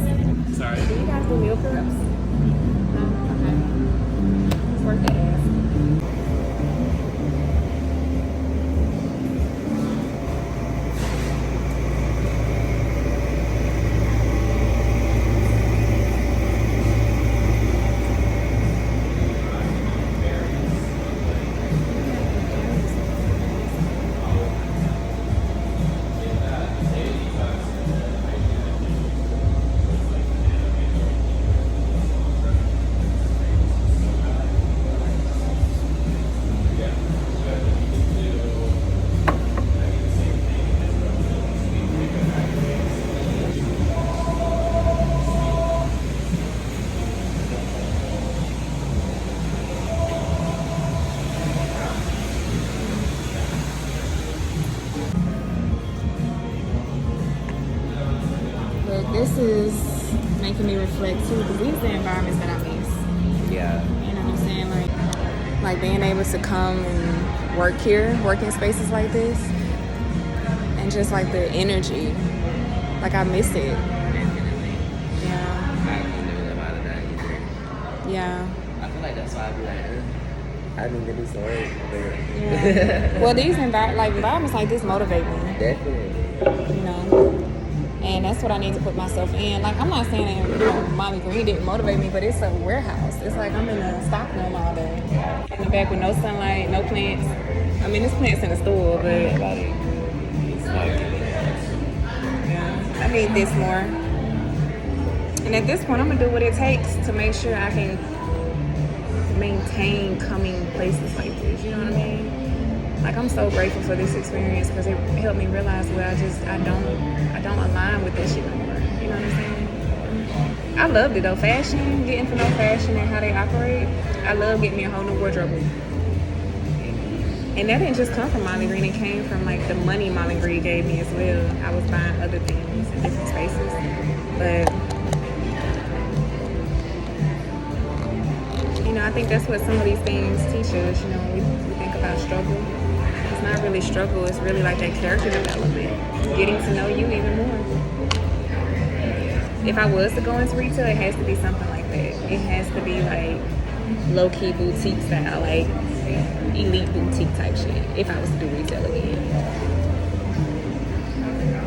Sorry. Do you guys do meal preps? No? Okay. It's worth the ask. is making me reflect too, because these are the environments that I miss. Yeah. You know what I'm saying? Like being able to come and work here, work in spaces like this, and just like the energy. Like I miss it. Definitely. Yeah. I can never live out of that either. Yeah. I feel like that's why I be like, I need to do some work. Yeah. Well, these environments like this motivate me. Definitely. You know. And that's what I need to put myself in. Like, I'm not saying that, Mommy Green didn't motivate me, but it's a warehouse. It's like I'm in a stock room all day. In the back with no sunlight, no plants. I mean, there's plants in the store, but Everybody is like giving yeah, I need this more. And at this point, I'm going to do what it takes to make sure I can maintain coming places like this. You know what I mean? Like, I'm so grateful for this experience because it helped me realize where I don't align with that shit no more. You know what I'm saying? I loved it though. Fashion, getting to know fashion and how they operate. I love getting me a whole new wardrobe. And that didn't just come from Molly Green. It came from like the money Molly Green gave me as well. I was buying other things in different spaces. But you know, I think that's what some of these things teach us. You know, we think about struggle. It's not really struggle. It's really like that character development, getting to know you even more. If I was to go into retail, it has to be something like that. It has to be like low-key boutique style, like elite boutique type shit. If I was to do retail again,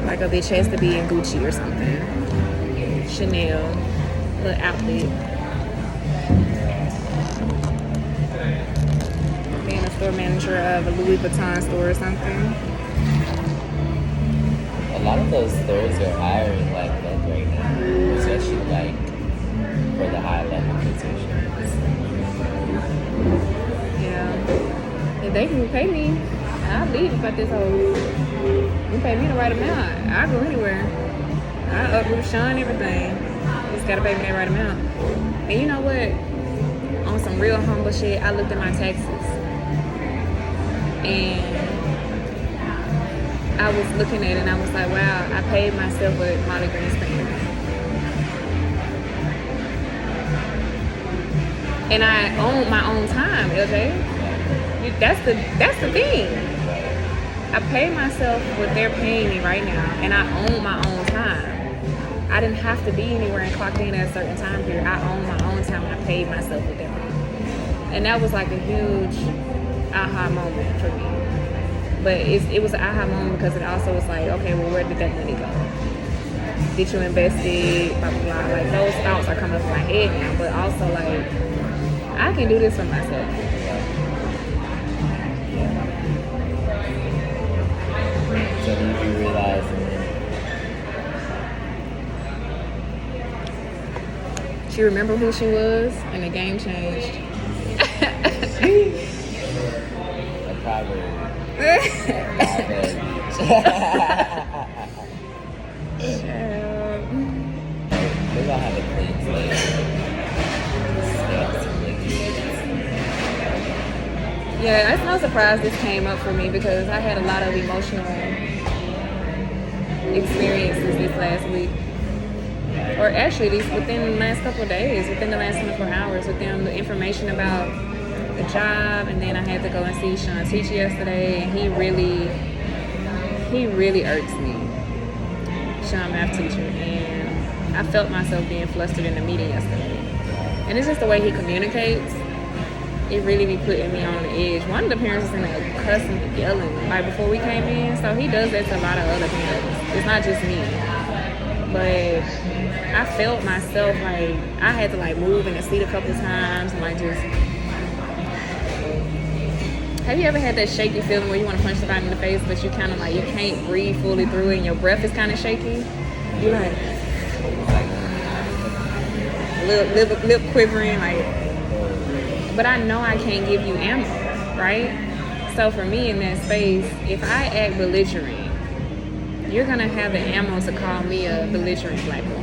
like a bitch has to be in Gucci or something, Chanel, little outfit. Being a store manager of a Louis Vuitton store or something. A lot of those stores are hiring like that right now, especially like for the high level positions. Yeah. If they can pay me, I'll leave about this whole. You pay me the right amount, I'll go anywhere. I'll uproot Sean, everything. Just gotta pay me that right amount. And you know what? On some real humble shit, I looked at my taxes. And I was looking at it and I was like, wow, I paid myself what Molly Green's paying me. And I own my own time, LJ. That's the thing. I pay myself what they're paying me right now, and I own my own time. I didn't have to be anywhere and clocked in at a certain time period. I own my own time, and I paid myself what they're paying me. And that was like a huge aha moment for me. But it was an aha moment because it also was like, okay, well, where did that money go? Did you invest it? Blah, blah, blah. Like, those thoughts are coming up in my head now. But also, like, I can do this for myself. So then you realize, She remembered who she was, and the game changed. a proverb. Maybe I'll have a clean slate. Yeah, it's no surprise this came up for me because I had a lot of emotional experiences this last week. Or actually, within the last couple of days, within the last 24 hours, within the information about the job, and then I had to go and see Sean teach yesterday, and he really irks me, Sean math teacher, and I felt myself being flustered in the meeting yesterday. And it's just the way he communicates. It really be putting me on the edge. One of the parents was in there cussing and yelling right before we came in, so he does that to a lot of other parents. It's not just me. But I felt myself like I had to like move in the seat a couple times and like just. Have you ever had that shaky feeling where you want to punch somebody in the face, but you kind of like you can't breathe fully through it and your breath is kind of shaky? You like lip quivering, like. But I know I can't give you ammo, right? So for me in that space, if I act belligerent, you're gonna have the ammo to call me a belligerent black woman.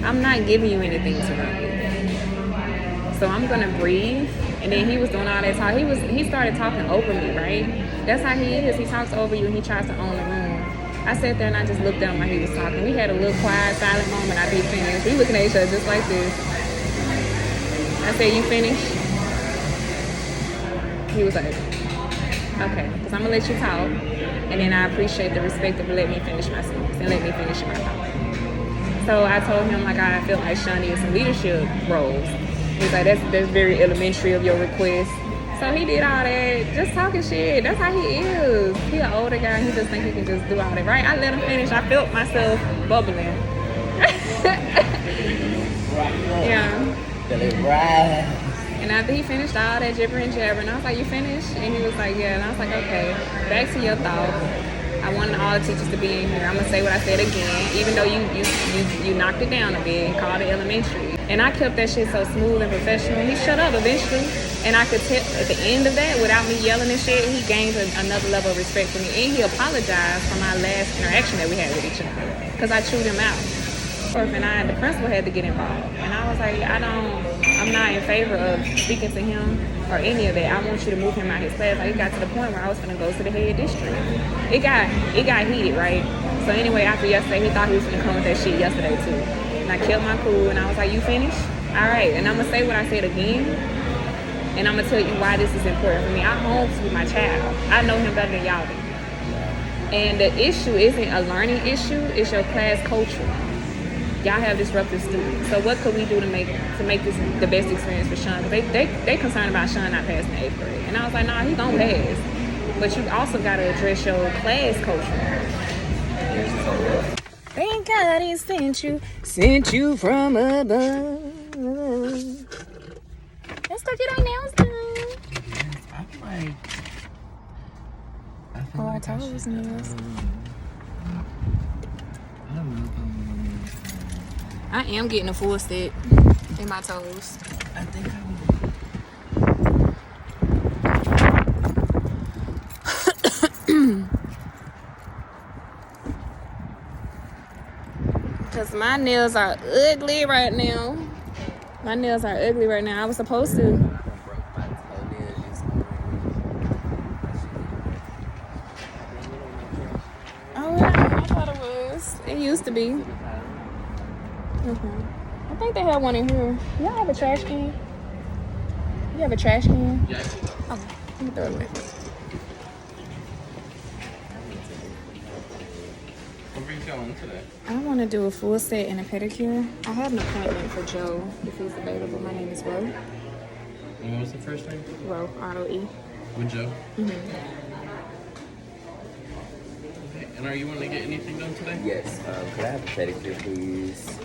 I'm not giving you anything to run with. So I'm gonna breathe. And then he was doing all that talk. He started talking over me, right? That's how he is. He talks over you and he tries to own the room. I sat there and I just looked at him while he was talking. We had a little quiet, silent moment. I be finished. We looking at each other just like this. I said, you finished? He was like, okay, because I'm going to let you talk. And then I appreciate the respect of letting me finish my sentence and let me finish my thought. So I told him, like, I feel like Shawnee is some leadership roles. He's like, that's very elementary of your request. So he did all that, just talking shit. That's how he is. He an older guy. He just think he can just do all that, right? I let him finish. I felt myself bubbling. Yeah. And after he finished all that jibber and jabber, and I was like, you finished? And he was like, yeah. And I was like, okay, back to your thoughts. I wanted all the teachers to be in here. I'm gonna say what I said again, even though you knocked it down a bit and called it elementary. And I kept that shit so smooth and professional. He shut up eventually, and I could tell at the end of that, without me yelling and shit, he gained another level of respect for me, and he apologized for my last interaction that we had with each other, because I chewed him out. And the principal had to get involved, and I was like, I'm not in favor of speaking to him or any of that. I want you to move him out his class. Like, it got to the point where I was gonna go to the head district. It got heated, right? So anyway, after yesterday, he thought he was gonna come with that shit yesterday too. And I kept my cool, and I was like, you finished? All right, and I'm gonna say what I said again, and I'm gonna tell you why this is important for me. I homeschool my child. I know him better than y'all do. And the issue isn't a learning issue, it's your class culture. Y'all have disruptive students. So what could we do to make this the best experience for Sean? They concerned about Sean not passing the 8th grade. And I was like, nah, he gonna pass. But you also gotta address your class culture. Thank God he sent you from above. Let's go get our nails done. Oh, our toes nails. I am getting a full set in my toes. I think I will. Because my nails are ugly right now. I was supposed to. Oh, yeah, I thought it was. It used to be. I think they have one in here. Y'all have a trash can? You have a trash can? Yeah. Oh, let me throw it away. Where are you going today? I want to do a full set and a pedicure. I have an appointment for Joe if he's available. My name is Ro. And what was the first name? Ro, R-O-E. With Joe? Mm-hmm. Okay. And are you wanting to get anything done today? Yes. Could I have a pedicure, please?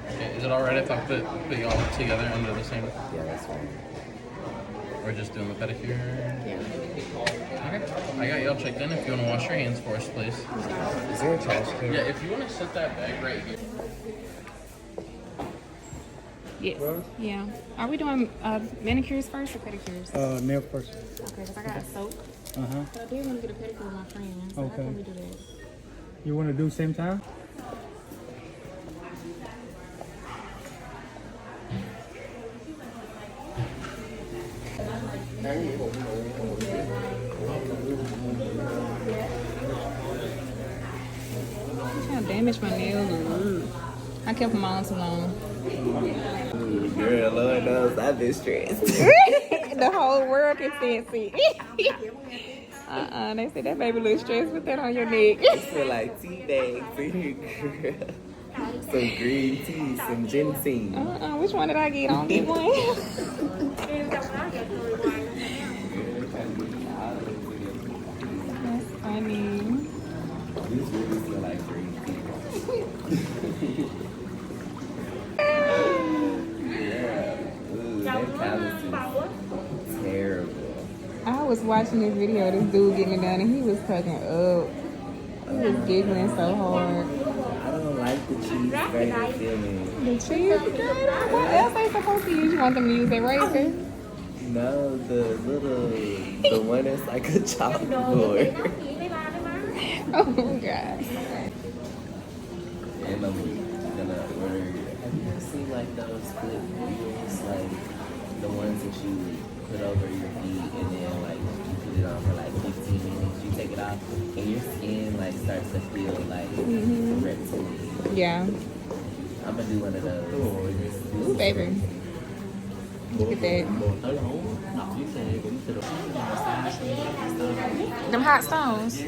Okay. Is it alright if I put y'all together under the same? Yeah, that's fine. We're just doing the pedicure? Yeah. Okay. I got y'all checked in. If you want to wash your hands for us, please. Is there a trash can? Yeah, if you want to set that bag right here. Yes. Yeah. Are we doing manicures first or pedicures? Nail first. Okay, because I got soap. Uh-huh. But I did want to get a pedicure with my friends. So Okay. how can we do that? You want to do same time? I damaged my nails. I kept them on too long. Girl, Lord knows I've been stressed. The whole world can see it. They said that baby look stressed with that on your neck. I feel like tea bags in here, girl. Some green tea, some ginseng. Which one did I get? I don't get one. That's funny. These really smell like green tea. Yeah. Ooh, that callus is terrible. I was watching this video of this dude getting it done and he was cracking up. He was giggling so hard. I don't like the cheese grater feeling. The cheese grater? What else they supposed to use? You want them to use a razor? No, the one that's like a chalkboard. Oh my god. And I'm gonna order. Have you ever seen like those flip wheels, like the ones that you put over your feet, and then like you put it on for like 15 minutes. You take it off, and your skin like starts to feel like reptilian. Yeah. I'm gonna do one of those. Ooh, baby. Look at that. Them hot stones.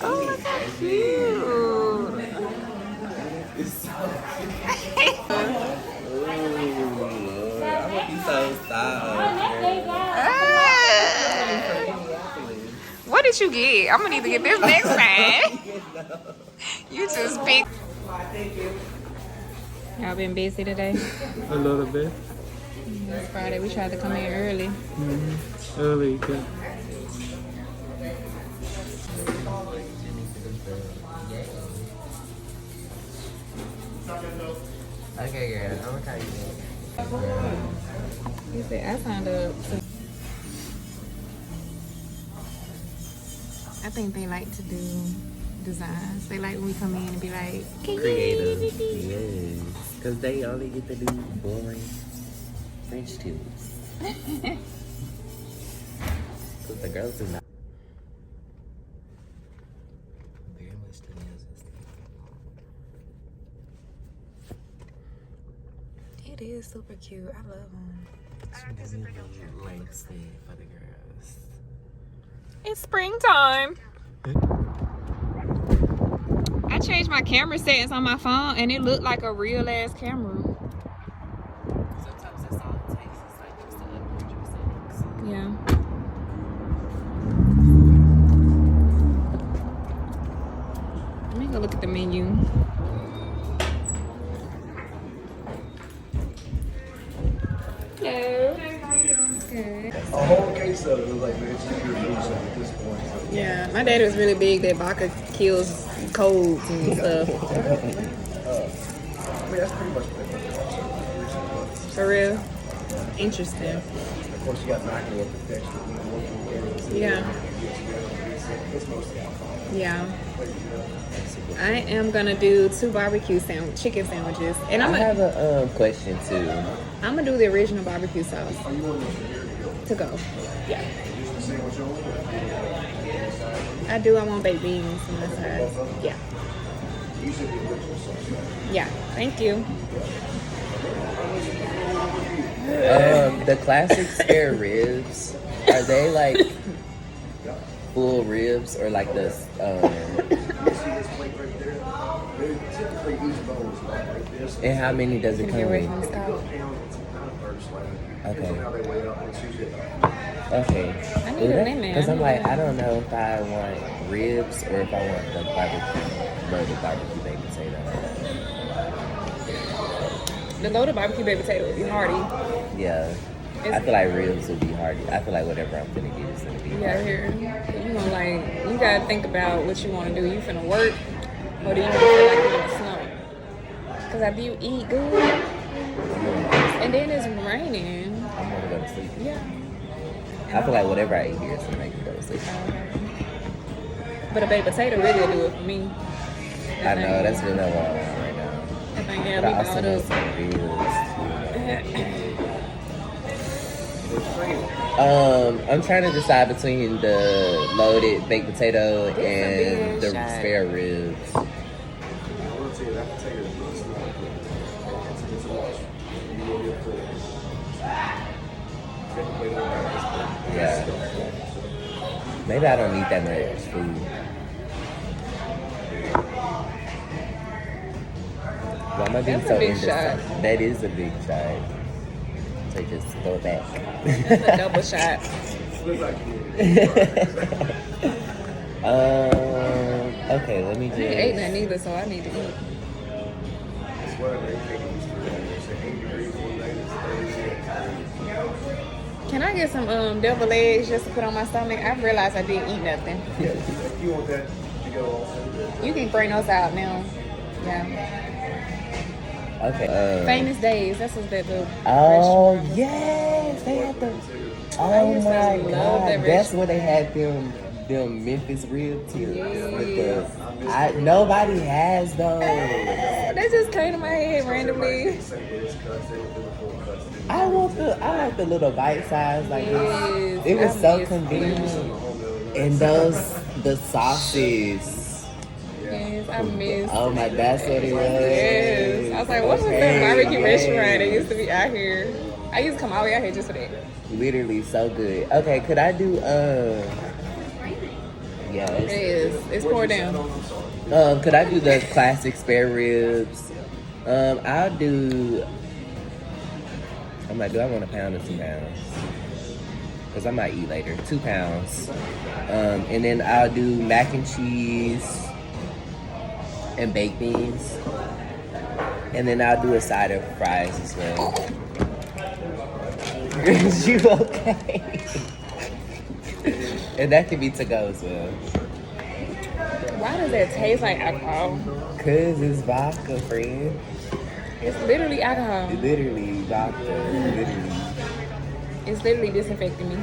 Oh, look how cute. I'm gonna be so styled. What did you get? I'm gonna need to get this next time. You just picked. Y'all been busy today? A little bit. It's Friday. We tried to come in early. Early, good. Okay, girl. I'm gonna call you back. He said, I signed up. I think they like to do designs. They like when we come in and be like, Creative. Yes. Because they only get to do boring French tips. Because the girls do not. Very much to nails and it is super cute. I love them. length sleeve for the girls. It's springtime. I changed my camera settings on my phone and it looked like a real ass camera. Sometimes that's all it takes. It's like just to upgrade your settings. Yeah. Let me go look at the menu. Hello. Good. A whole case of it was like, man, it's just your food at this point. So. Yeah, my dad was really big that vodka kills colds and stuff. I mean, that's pretty much what they For real? Interesting. Of course, you got macro protection. Yeah. It's mostly alcohol. Yeah. I am gonna do 2 barbecue chicken sandwiches, and I I'm have a question too. gonna do the original barbecue sauce to go. Yeah. I do. I want baked beans on the side. Yeah. Yeah. Thank you. The classic spare ribs, are they like full ribs or like the and how many does it come with? Okay. Okay. I need a name. Because I'm like, I don't know if I want ribs or if I want the loaded barbecue baked potato. The loaded barbecue baked potato would be hearty. Yeah. I feel like ribs would be hardy. I feel like whatever I'm gonna get is gonna be Yeah, hardy. here. You know, like, you gotta think about what you wanna do. You finna work, or do you feel like you're in a slump? Because after you eat good, and then it's raining. I'm gonna go to sleep. Yeah. I feel like whatever I eat here is gonna make me go to sleep. But a baked potato really will do it for me. I know, that's really what I want right now. I think, yeah, But we I also bought want up. some ribs too. I'm trying to decide between the loaded baked potato and the shot. spare ribs. I will tell you, that potato is not good. It's a wash. You will get full. Yeah. Maybe I don't need that much food. Why am I being That's so a big indecisive? shot. That is a big shot. So just throw it back. That's a double shot. Okay, let me I ain't ate just. none either, so I need to eat. Can I get some deviled eggs just to put on my stomach? I realized I didn't eat nothing. You want that to go also? You can bring those out now. Yeah. Okay. Famous Days. That's what that the Oh restaurant. yes, they had the. I Oh used to my love god, that that's where they had them Memphis rib tips with the. Nobody has those. That just came to my head randomly. I like the little bite size like Yes, this. It was I so miss convenient. And the sauces. Yes, I miss. Oh my, that's what it was. Yes. I was like, what was that barbecue restaurant that used to be out here? I used to come all the way out here just for that. Literally so good. Okay, could I do yes. It is. It's poured down. Could I do the classic spare ribs? I'll do. I'm like, do I want a pound or 2 pounds? Because I might eat later. 2 pounds. And then I'll do mac and cheese and baked beans. And then I'll do a side of fries as well. Is you okay? And that can be to go as well. Why does that taste like alcohol? Cause it's vodka, friend. It's literally alcohol. Literally vodka. Literally. It's literally disinfecting me.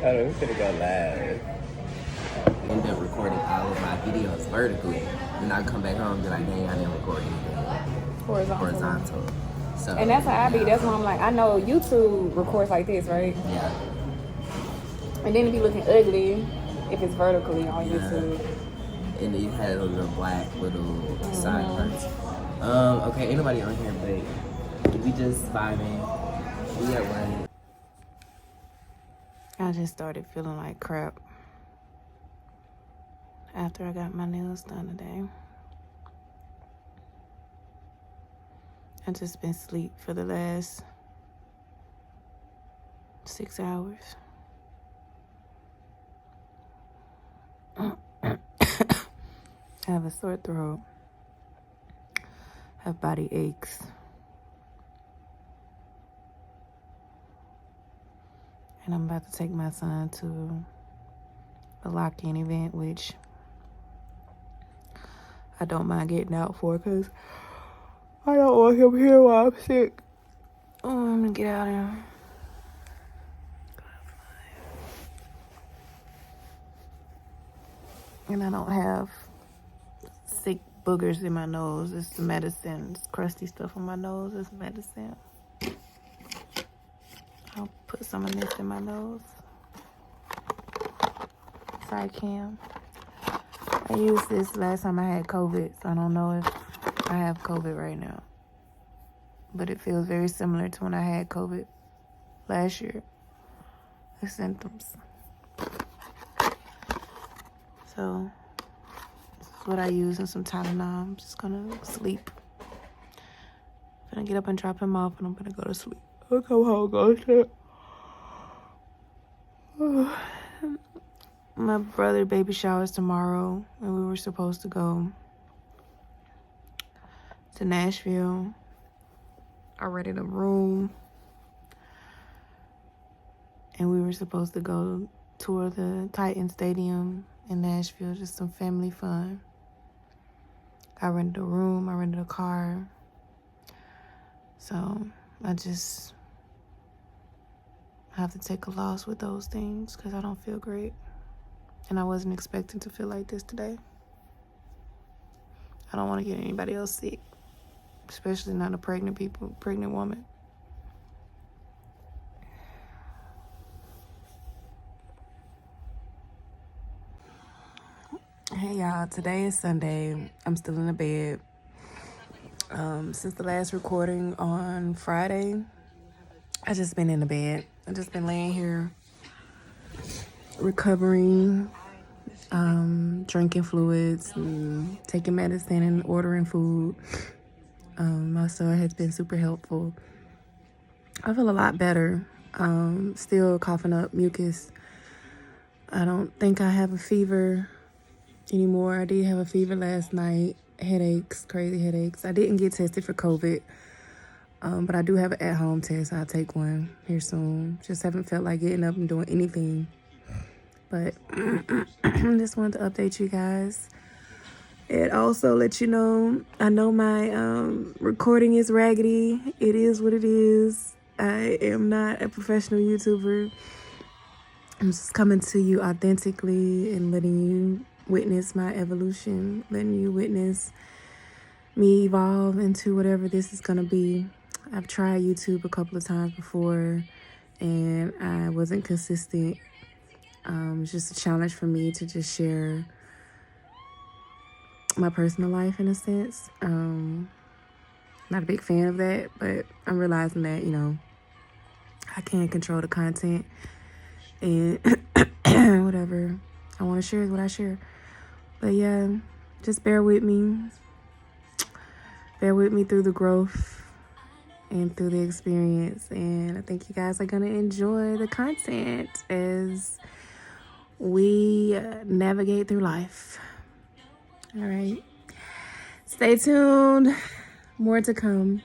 Hold on, we're gonna go live. End up recording all of my videos vertically. Then I come back home and be like, dang, I didn't record anything horizontal. So, And that's how I be. That's why I'm like, I know YouTube records like this, right? yeah. And then it be looking ugly if it's vertically on YouTube. And it had a little black little side parts. Okay, ain't nobody on here, but we just vibing. We at work. I just started feeling like crap after I got my nails done today. I just been asleep for the last 6 hours. I have a sore throat. I have body aches. And I'm about to take my son to a locked-in event, which I don't mind getting out for because I don't want him here while I'm sick. Oh, I'm gonna get out of here. And I don't have sick boogers in my nose. It's the medicine. It's crusty stuff on my nose. It's medicine. I'll put some of this in my nose. Sorry, Cam. I used this last time I had COVID, so I don't know if I have COVID right now. But it feels very similar to when I had COVID last year. The symptoms. So, this is what I use and some Tylenol. I'm just gonna sleep. I'm gonna get up and drop him off and I'm gonna go to sleep. I'll come home and go to sleep. My brother baby showers tomorrow and we were supposed to go to Nashville. I rented a room and we were supposed to go tour the Titan Stadium in Nashville, just some family fun. I rented a room, I rented a car. So I just have to take a loss with those things because I don't feel great. And I wasn't expecting to feel like this today. I don't want to get anybody else sick, especially not a pregnant woman. Hey y'all, today is Sunday. I'm still in the bed. Since the last recording on Friday, I just been in the bed. I just been laying here recovering, drinking fluids, and taking medicine and ordering food. My son has been super helpful. I feel a lot better. Still coughing up mucus. I don't think I have a fever anymore. I did have a fever last night. Headaches, crazy headaches. I didn't get tested for COVID, but I do have an at-home test. I'll take one here soon. Just haven't felt like getting up and doing anything. But just wanted to update you guys. And also let you know, I know my recording is raggedy. It is what it is. I am not a professional YouTuber. I'm just coming to you authentically and letting you witness my evolution, letting you witness me evolve into whatever this is going to be. I've tried YouTube a couple of times before and I wasn't consistent. It's just a challenge for me to just share my personal life in a sense. Not a big fan of that, but I'm realizing that, I can't control the content and whatever I want to share is what I share. But yeah, just bear with me. Bear with me through the growth and through the experience. And I think you guys are going to enjoy the content as we navigate through life. All right. Stay tuned. More to come.